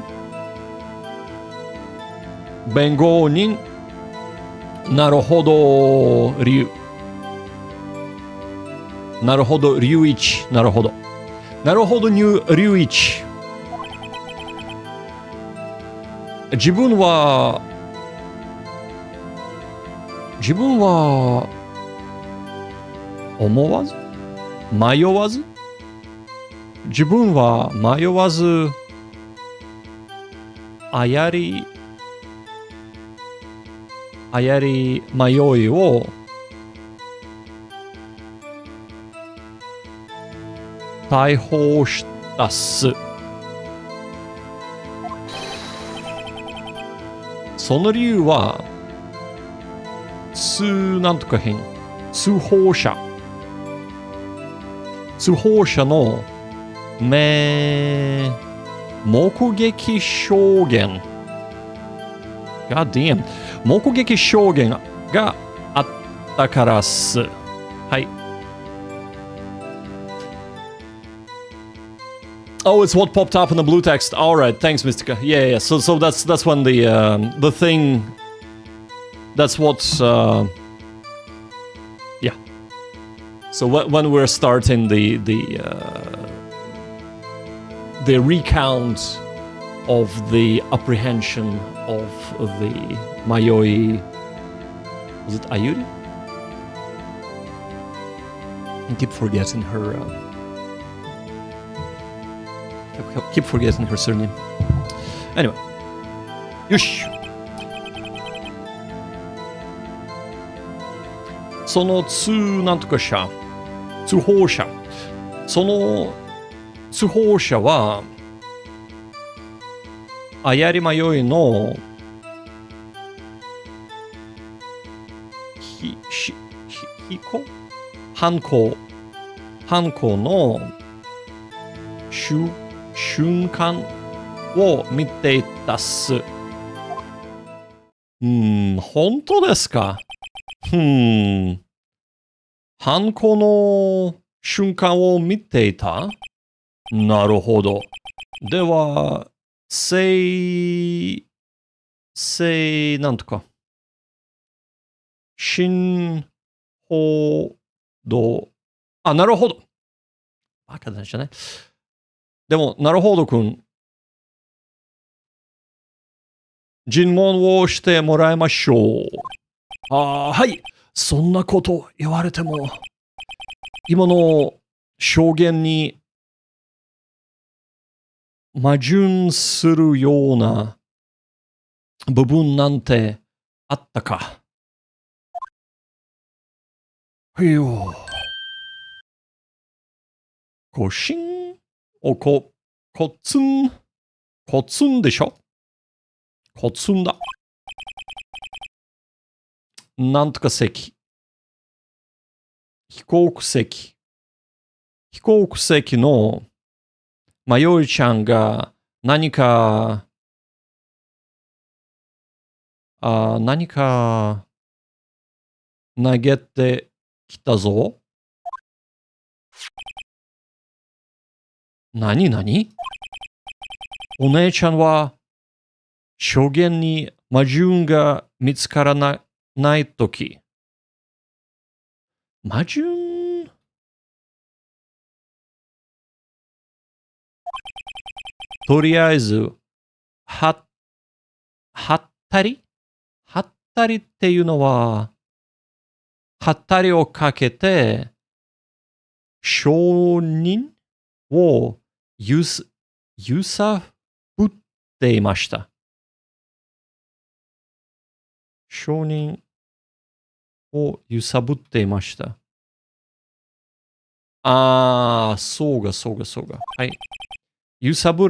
なるほど龍一自分は迷わずあやり迷いを逮捕したっす。その理由はなんとか変通報者の目撃証言 God damn 目撃証言があったからっす。はい。Oh, it's what popped up in the blue text. All right, thanks, Mystica. Yeah. So that's when the thing. That's what. Yeah. So when we're starting the recount of the apprehension of the Mayoi. Was it Ayuri? I keep forgetting her. Keep forgetting her surname. Anyway. Yosh! その通報者。その通報者は、あやり迷いの犯行の瞬間を見ていたっす。本当ですか？犯行の瞬間を見ていた？なるほど。では、なんとか。新報道。あ、なるほど。バカだじゃね。でも、なるほどくん。尋問をしてもらいましょう。はい。そんなこと言われても、今の証言に矛盾するような部分なんてあったか。はいよ。コシンコツンでしょ？コツンだ。なんとか席。飛行席のまよいちゃんが何か投げてきたぞ。何？お姉ちゃんは証言に矛盾が見つからないとき。矛盾？とりあえず、はったりっていうのは、はったりをかけて、証人を揺さぶっていました。証人を揺さぶっていました。そうが。はい。揺さぶ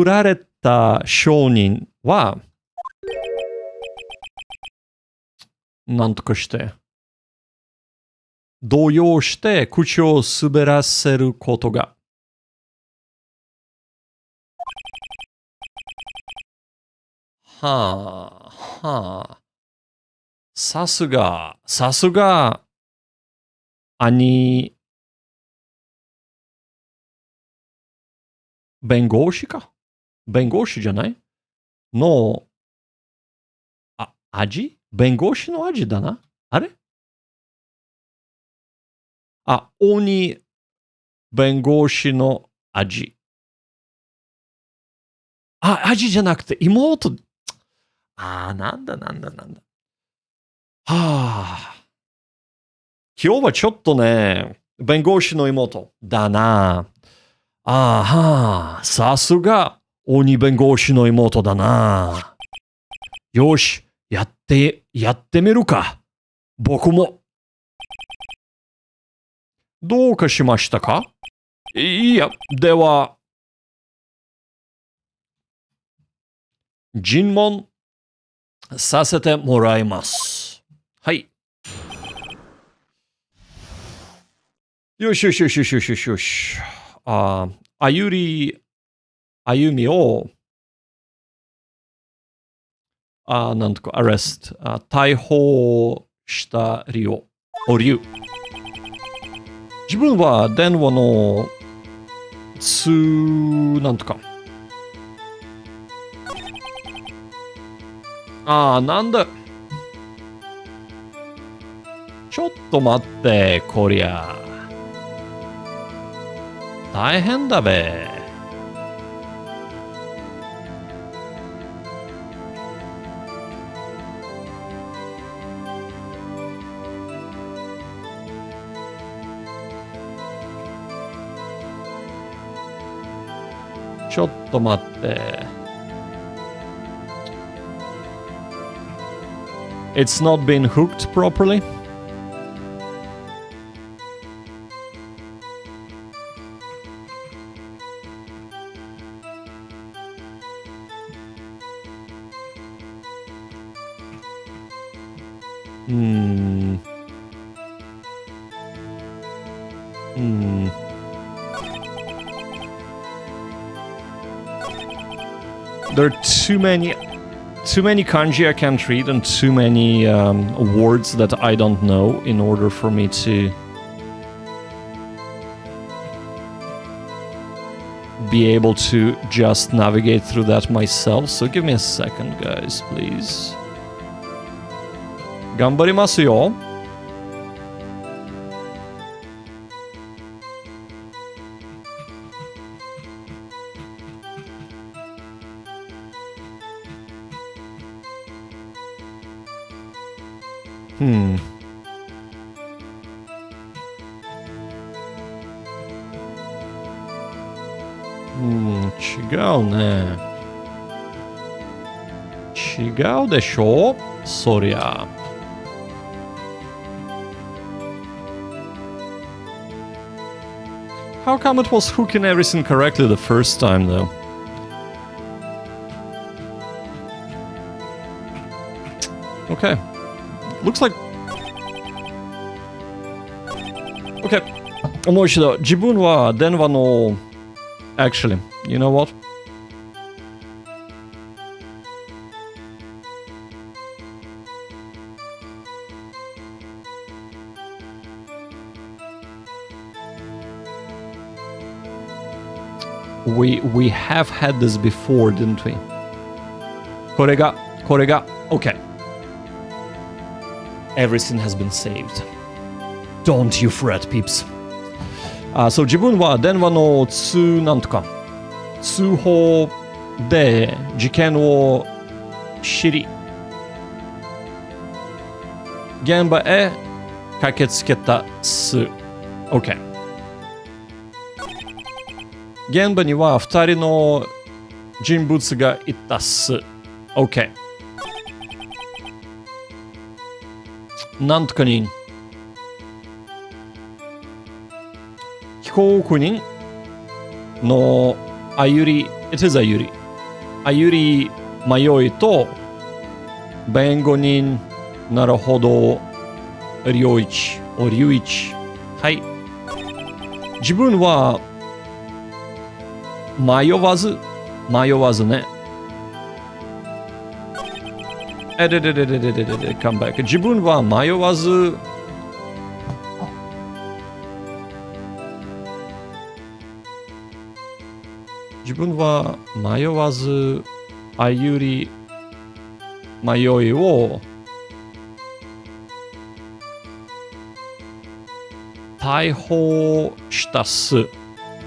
られた証人は、なんとかして、動揺して口を滑らせることが。さすが、弁護士じゃないの、味？弁護士の味だな。あれ？鬼弁護士の味。味じゃなくて妹。なんだ。今日はちょっとね、弁護士の妹だな。さすが鬼弁護士の妹だな。よし、やってみるか。僕も。どうかしましたか？いや、では、尋問させてもらいます。はい。よし。歩みを、なんとか、アレスト、逮捕した理由。自分は電話のなんとか。なんだ。ちょっと待って、こりゃ。大変だべ。ちょっと待って。It's not been hooked properly? Hmm. Hmm. There are too many kanji I can't read and too many words that I don't know in order for me to be able to just navigate through that myself. So give me a second, guys, please. Gambarimasu yo.違うね。違うでしょ？そりゃ。How come it was hooking everything correctly the first time, though? Okay. Looks like... Okay. もう一度。自分は電話の... Actually, you know what? We have had this before, didn't we? これが okay. Everything has been saved. Don't you fret, peeps. So 自分は電話のなんとか通報で事件を知り現場へ駆けつけたす。OK。現場には2人の人物がいたす。OK。なんとかに被告人のあゆり、it is あゆり迷いと弁護人なるほど龍一。はい。自分は迷わずね。come back。自分は迷わずあゆり迷いを逮捕したす。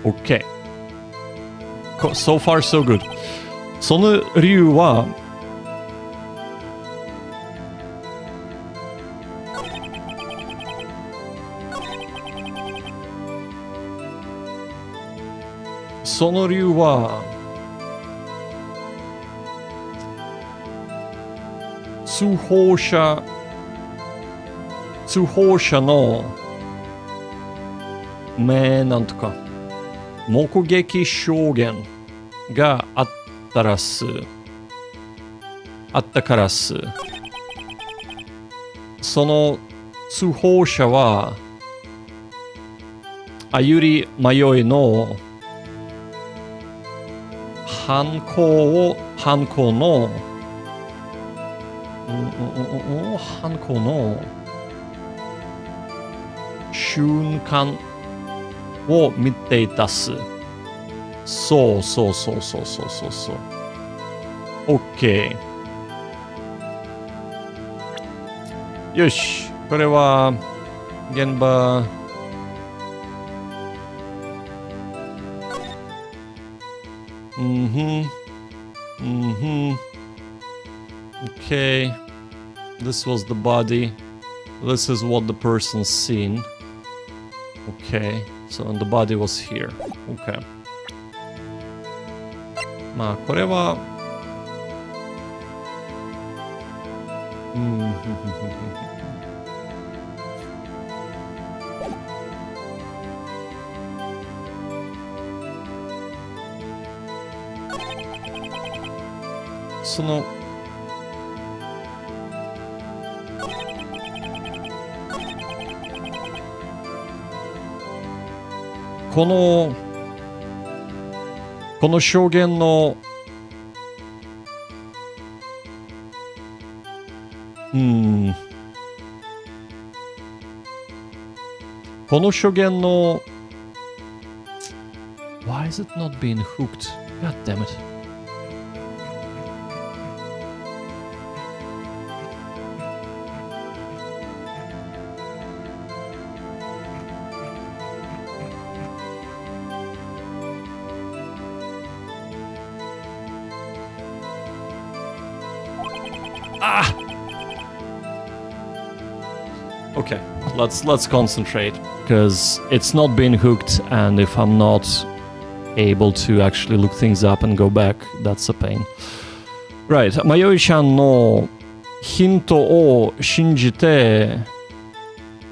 OK。So far, so good. その理由は通報者のなんとか目撃証言があったからす。その通報者はあゆり迷いの犯行の瞬間を見ていたす。そう。OK。よし。これは、現場。Okay. This was the body. This is what the person's seen. Okay. So, and the body was here. Okay. まあ、これは、そのこの証言のこの証言の Why is it not being hooked? God damn it. Okay, let's concentrate, because it's not been hooked, and if I'm not able to actually look things up and go back, that's a pain. Right, 迷いちゃんのヒントを信じて、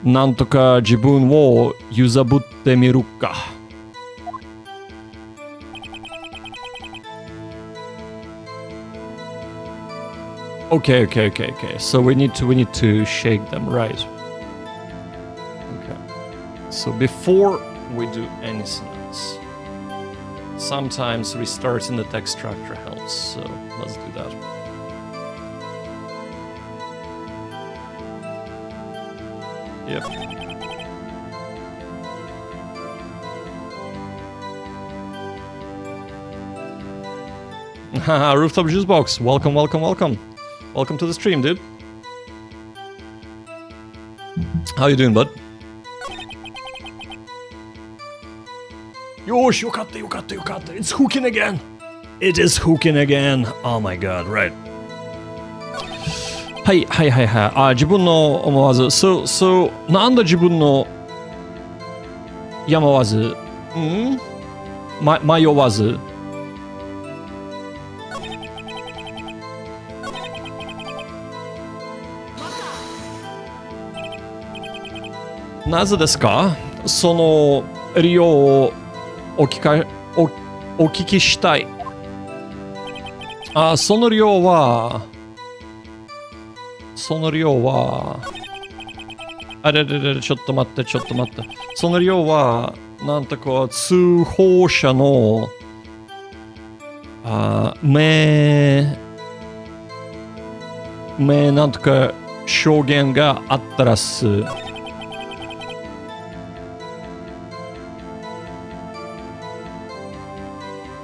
なんとか自分を揺さぶってみるか。Okay. So we need to shake them, right? Okay. So before we do anything else, sometimes restarting the text structure helps. So let's do that. Yep. Haha, Rooftop Juice Box. Welcome. Welcome to the stream, dude. How you doing, bud? Yosh, よかった. It's hooking again. It is hooking again. Oh my god, right. はい。自分の思わず。なんだ自分の山わず。迷わず。なぜですか？その理由をお聞きしたい。その理由はあれちょっと待って。その理由はなんとか通報者のなんとか証言があったらす。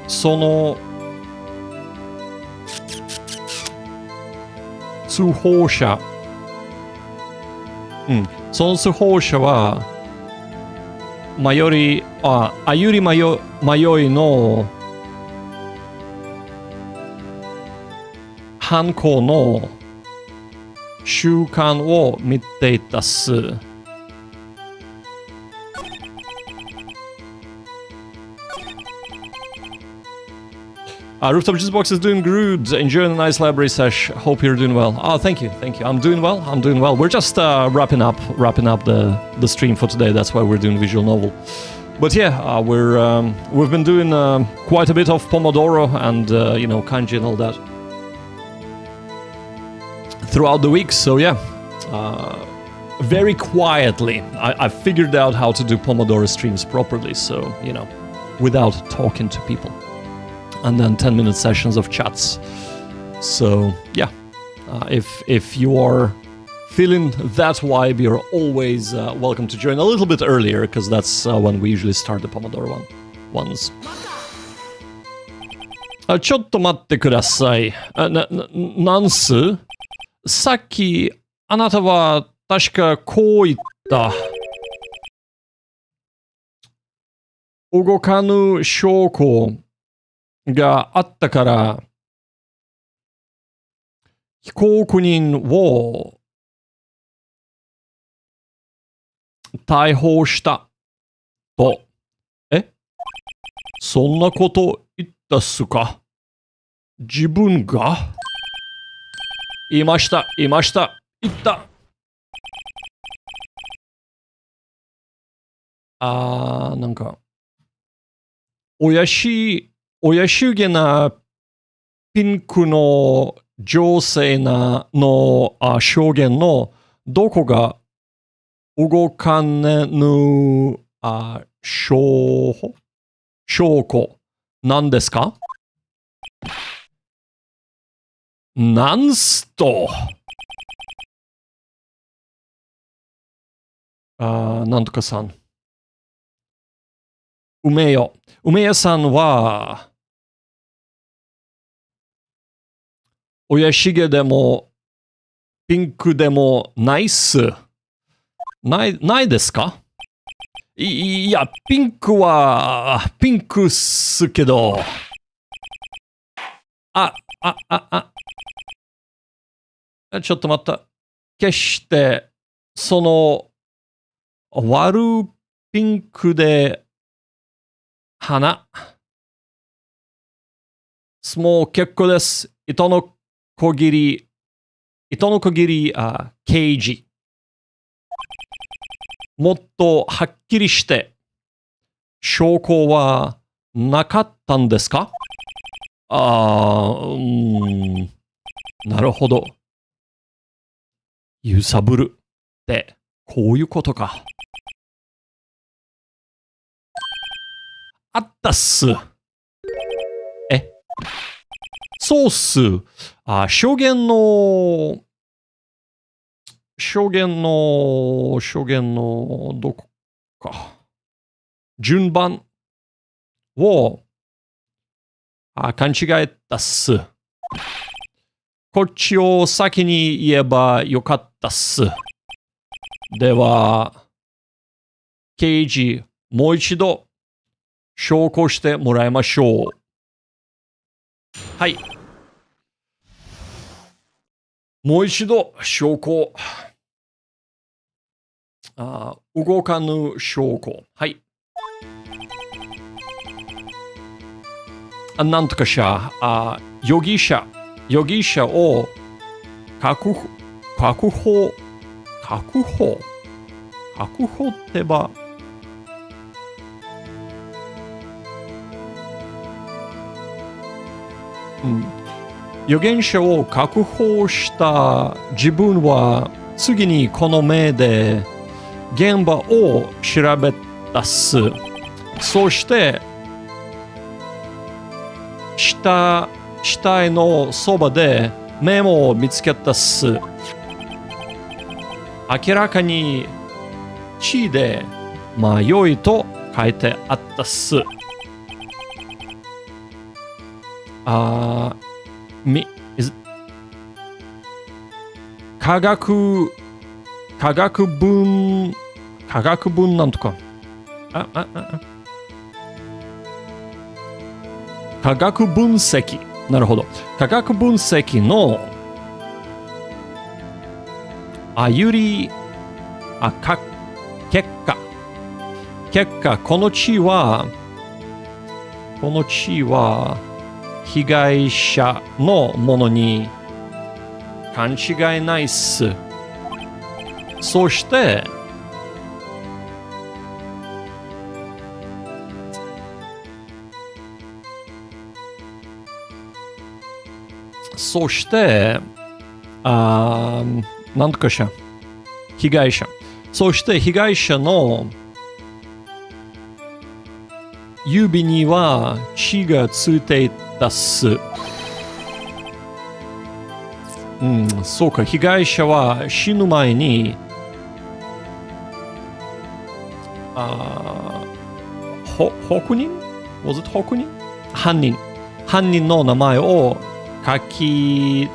その通報者、その通報者は迷いの犯行の習慣を見ていたす。Rooftop Juice Box is doing good. Enjoying a nice library sesh. Hope you're doing well. Thank you. I'm doing well. We're just wrapping up the stream for today. That's why we're doing visual novel. But yeah, we've been doing quite a bit of Pomodoro and Kanji and all that throughout the week. So yeah, very quietly, I figured out how to do Pomodoro streams properly. So without talking to people. And then 10-minute sessions of chats. So yeah, if you are feeling that vibe, you're always welcome to join a little bit earlier, because that's when we usually start the Pomodoro ones. ちょっと待ってください。なんす？さっきあなたは確かこう言った。動かぬ証拠があったから被告人を逮捕したと。そんなこと言ったっすか？自分が言いました。言った。なんか怪しげなピンクの女性の証言のどこが動かぬ証拠。何ですか？なんすと。なんとかさん。梅よ。梅屋さんは、親しげでも、ピンクでもないっす。ないですか？いや、ピンクは、ピンクっすけど。あ、ちょっと待った。決して、その、悪ピンクで、花。もう結構です。糸の区切り、刑事。もっとはっきりして、証拠はなかったんですか？なるほど。揺さぶるって、こういうことか。あったっす。そうっす。証言の、どこか。順番を、勘違えたっす。こっちを先に言えばよかったっす。では、刑事、もう一度、証拠してもらいましょう。はい。もう一度、証拠。動かぬ証拠。はい。なんとかしら、容疑者を確保ってば、預言者を確保した自分は次にこの目で現場を調べたっす。そして死体のそばでメモを見つけたっす。明らかに血で迷いと書いてあったっす。科学文なんとか。科学分析。なるほど。科学分析の結果、この血は被害者のものに勘違いないっす。そして、なんとかしら、被害者。そして被害者の指には血がついていたっす。そうか、被害者は死ぬ前に、犯人の名前を書き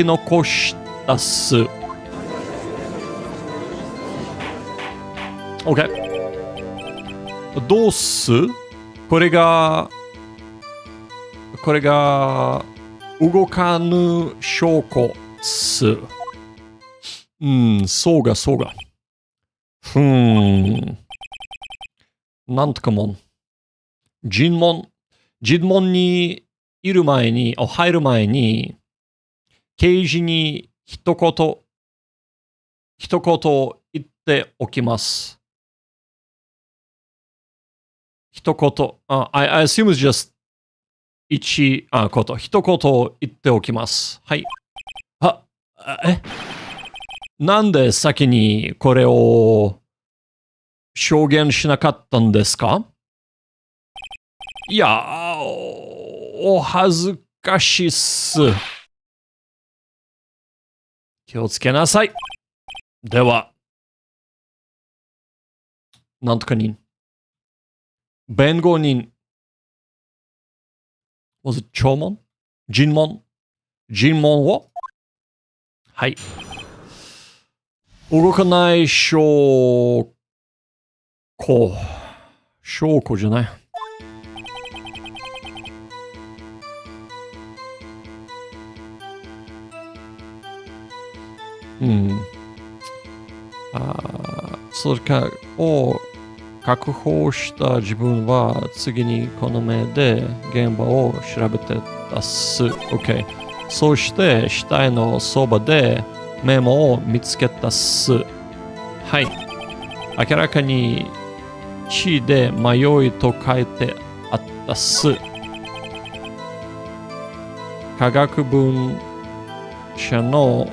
残したっす。OK。どうす？これが動かぬ証拠っす。そうが。なんとかもん。尋問に入る前に、刑事に一言言っておきます。一言。I assume it's just 一言言っておきます。はい。なんで先にこれを証言しなかったんですか？いや、お恥ずかしいっす。気をつけなさい。では、なんとか人。弁護人。Was it 聴聞？尋問？尋問を？はい。動かない証拠。証拠じゃない。それかを確保した自分は次にこの目で現場を調べてたっす。OK。そして死体のそばでメモを見つけたっす。はい。明らかに血で迷いと書いてあったっす。科学文社の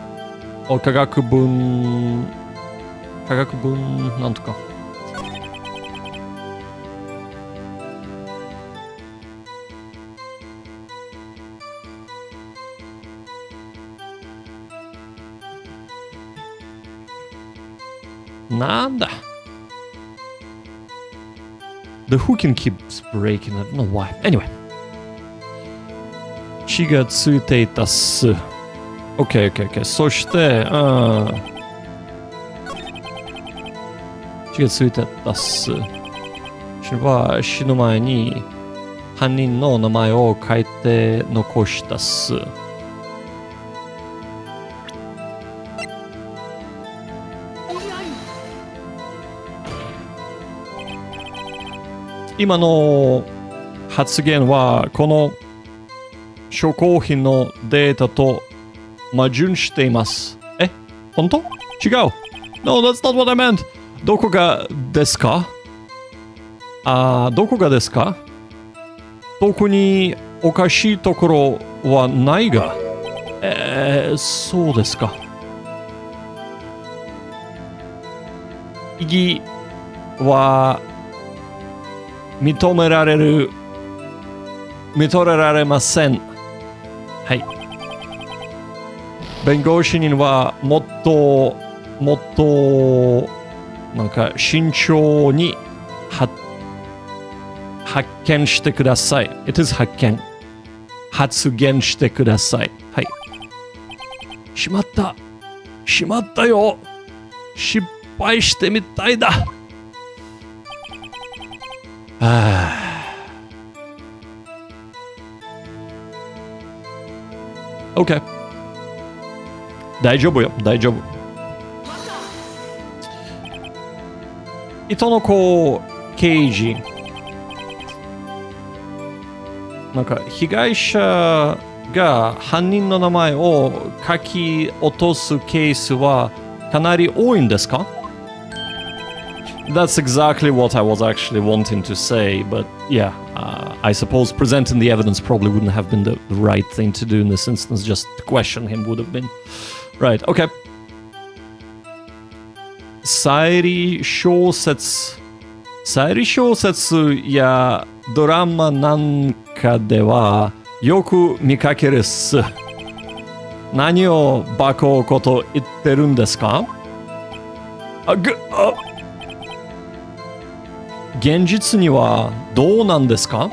科学文なんとか。なんだ The hooking keeps breaking. I don't know why. Anyway. 血がついていたっす。OK。そして、血がついてたっす。死ぬ前に犯人の名前を書いて残したっす。今の発言はこの証拠品のデータと矛盾しています。本当？違う。No, that's not what I meant. どこがですか？どこがですか？特におかしいところはないが。そうですか。異議は認められません。はい。弁護士にはもっとなんか慎重に発見してください。It is 発言してください。はい。しまったよ。失敗してみたいだ。OK。大丈夫よ、大丈夫。糸の子刑事。なんか被害者が犯人の名前を書き落とすケースはかなり多いんですか？ That's exactly what I was actually wanting to say, but yeah, I suppose presenting the evidence probably wouldn't have been the right thing to do in this instance. Just to question him would have been. Right, okay. 推理小説やドラマなんかではよく見かけるっす。何をバカおこと言ってるんですか？現実にはどうなんですか？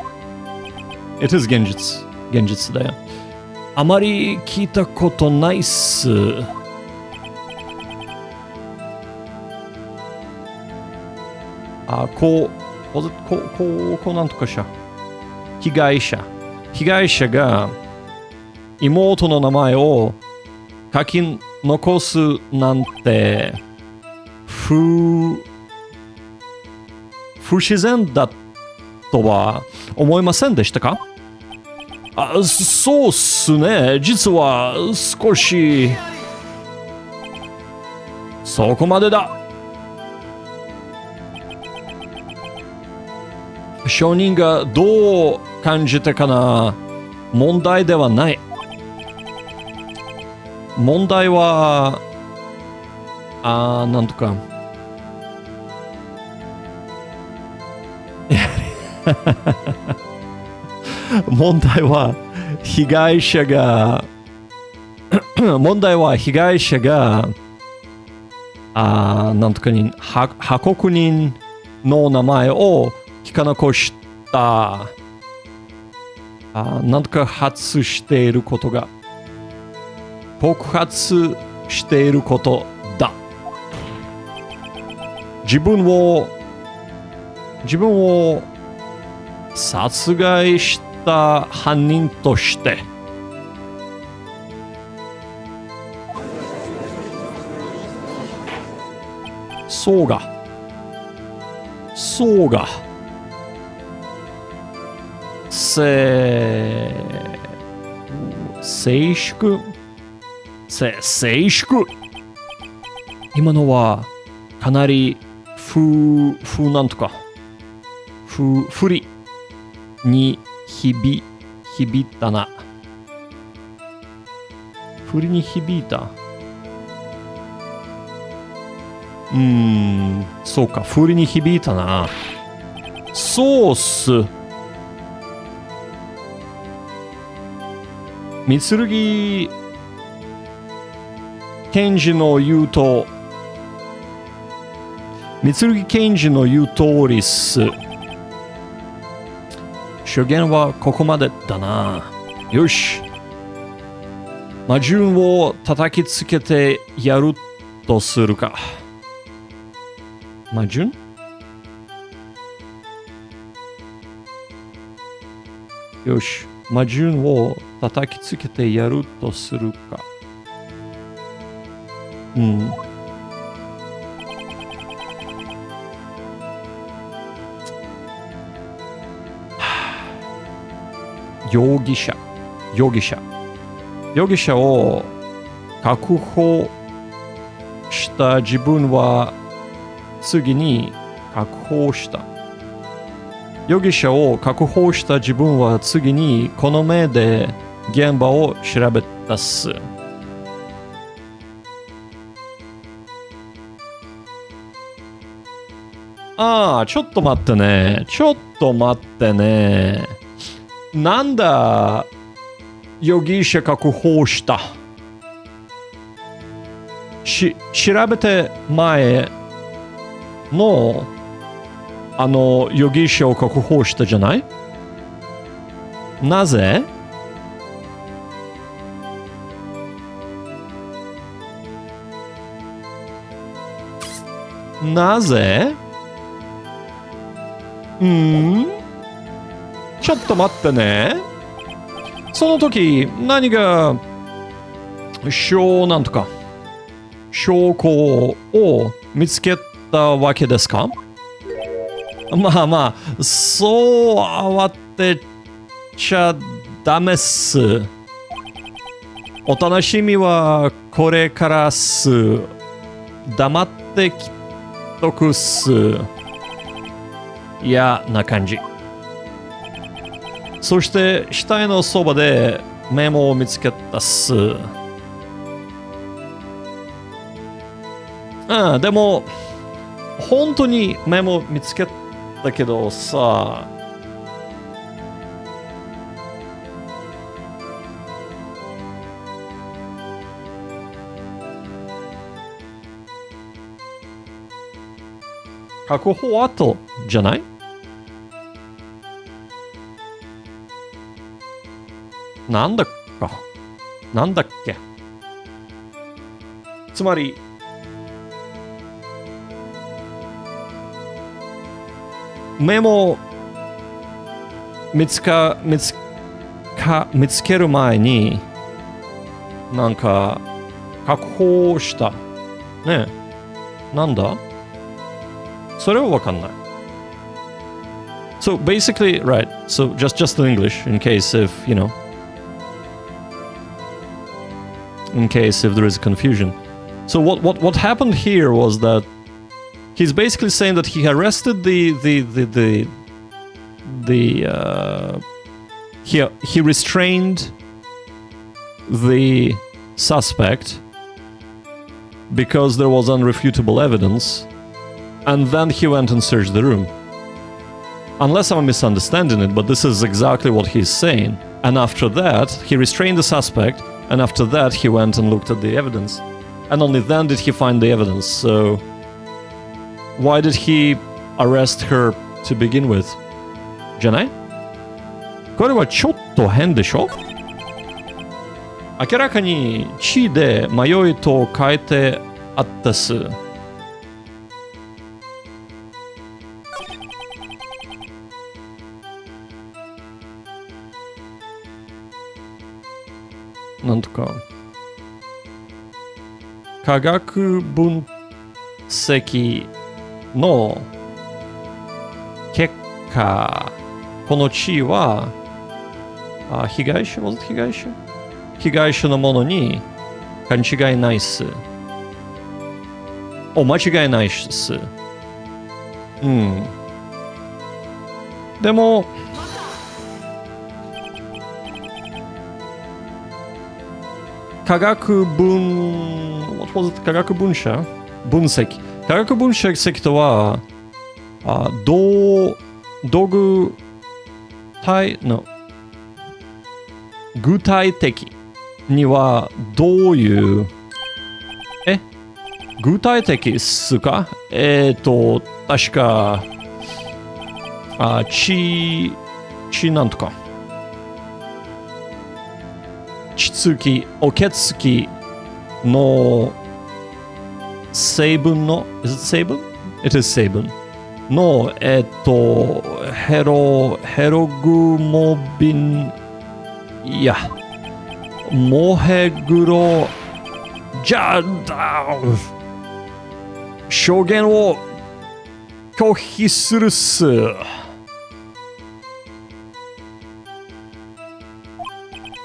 It is 現実だよ。あまり聞いたことないっす。こうなんとかした。被害者が妹の名前を書き残すなんて不自然だとは思いませんでしたか？そうっすね。実は少しそこまでだ。証人がどう感じたかな、問題ではない。問題はなんとか問題は被害者がなんとか破国人の名前を聞か残したなんとか発していることが告発していることだ。自分を殺害した犯人としてそうが静粛今のはかなりなんとか不利に響いたな。不利に響いた。そうか、不利に響いたな。そうっす。三剣検事の言うと三剣検事の言う通りっす。証言はここまでだな。よし。魔順を叩きつけてやるとするか。魔順？よし。魔順を叩きつけてやるとするか。容疑者を確保した自分は次に確保した容疑者を確保した自分は次にこの目で現場を調べ出す。ちょっと待ってね。なんだ、容疑者確保した。調べて前の容疑者を確保したじゃない？なぜ？ちょっと待ってね。その時何が証拠を見つけたわけですか？そう慌てちゃダメっす。お楽しみはこれからっす。黙ってきっとくっす。嫌な感じ。そして死体のそばでメモを見つけたっす。でも本当にメモ見つけたけどさ、確保後じゃない？なんだっけ？つまりメモ見つける前になんか確保したね。なんだ？それはわかんない。So basically, right. So just in English, in case if there is confusion. So what happened here was that he's basically saying that he arrested he restrained the suspect because there was unrefutable evidence, and then he went and searched the room. Unless I'm misunderstanding it, but this is exactly what he's saying. And after that, he restrained the suspect, and after that he went and looked at the evidence. And only then did he find the evidence, so... Why did he arrest her to begin with? じゃない？これはちょっと変でしょ？明らかに地で迷いと書いてあったす。なんとか。科学分析の結果、この地は、被害者のものに勘違いないっす。間違いないっす。うん。でも、科学分析とは、道具体の具体的にはどういう具体的っすか？確かなんとか血液の成分の Is it 成分？ It is 成分のヘログモビンいやモヘグロじゃあ証言を拒否するっす。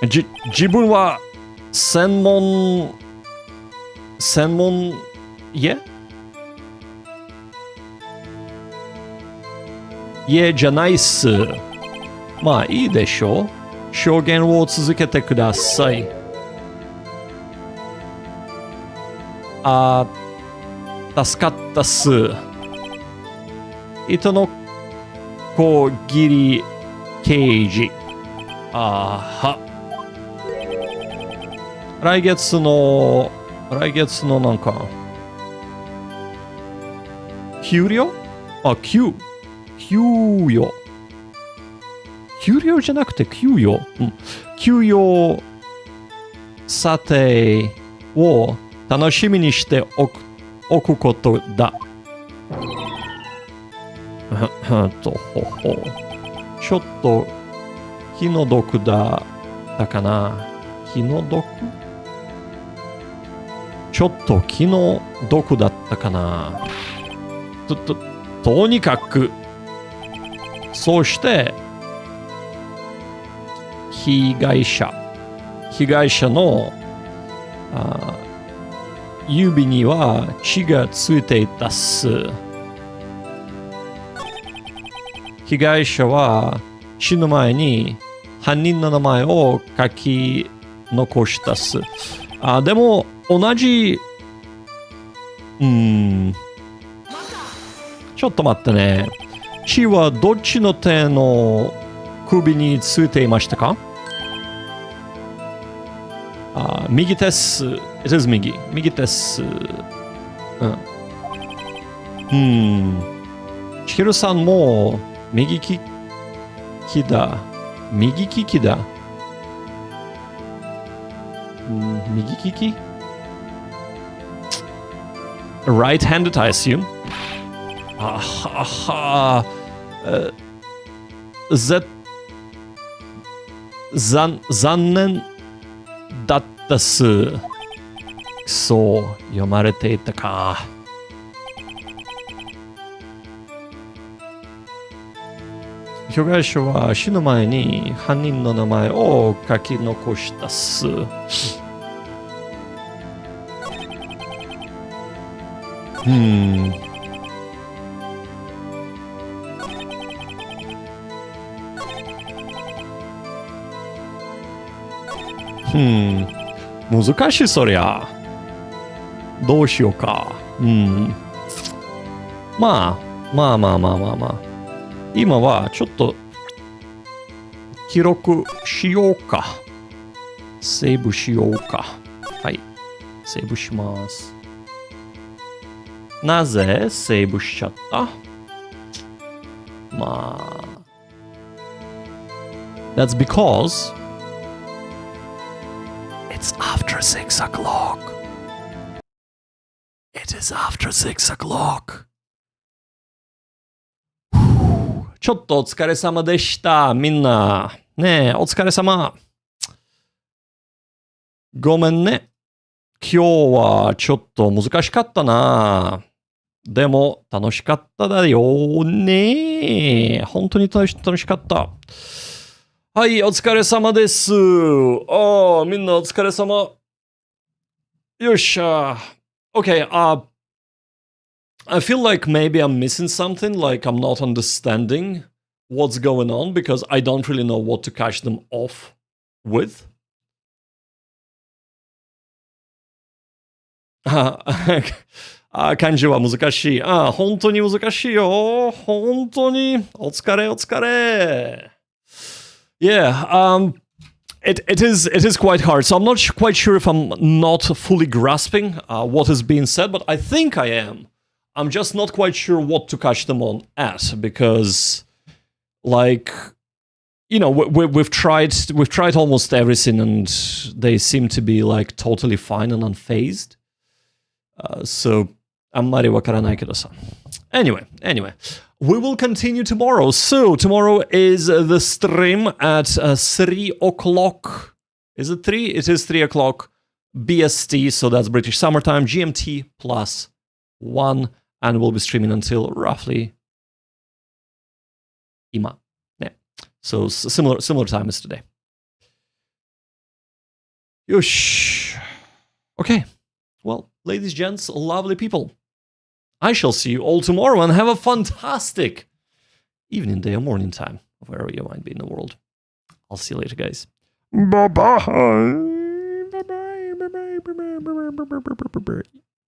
自分は専門家じゃないっす。まあいいでしょう。証言を続けてください。助かったっす。糸の小切刑事。来月のなんか給料じゃなくて給与、給与査定を楽しみにしておくことだ。ちょっと気の毒だったかな。ちょっと気の毒だったかな。とにかく、そして、被害者の指には血がついていたっす。被害者は死ぬ前に犯人の名前を書き残したっす。でも同じちょっと待ってね。血はどっちの手の首についていましたか？右手っす。It is 右手っす。千尋さんも右利きだ。右利き Right-handed, I assume. 残念だったっす。そう読まれていたか。被害者は死ぬ前に犯人の名前を書き残したっす。難しいそりゃ。どうしようか。まあ。今はちょっと記録しようか。セーブしようか。はい。セーブします。なぜセーブしちゃった？まあ。That's because it's after 6 o'clock. It is after 6 o'clock. ちょっとお疲れ様でした。みんな。ねえ、お疲れ様。ごめんね。今日はちょっと難しかったな。でも楽しかっただよね。本当に楽しかった。はい、お疲れ様です。みんなお疲れ様。よっしゃ。Okay, I feel like maybe I'm missing something, like I'm not understanding what's going on because I don't really know what to catch them off with. 漢字は難しい。本当に難しいよ。本当に。お疲れ、お疲れ。Yeah, it is quite hard. So I'm not quite sure if I'm not fully grasping what is being said, but I think I am. I'm just not quite sure what to catch them on at because, like, you know, we've tried almost everything, and they seem to be like totally fine and unfazed. So あんまりわからないけどさ。Anyway, we will continue tomorrow. So tomorrow is the stream at 3 o'clock. Is it 3? It is 3 o'clock BST, so that's British Summertime, GMT plus 1, and we'll be streaming until roughly 今。ね。So similar time as today. Yosh. Okay. Well, ladies, gents, lovely people. I shall see you all tomorrow and have a fantastic evening, day, or morning time, wherever you might be in the world. I'll see you later, guys. Bye-bye. Bye-bye. Bye-bye. Bye-bye. Bye-bye. Bye-bye.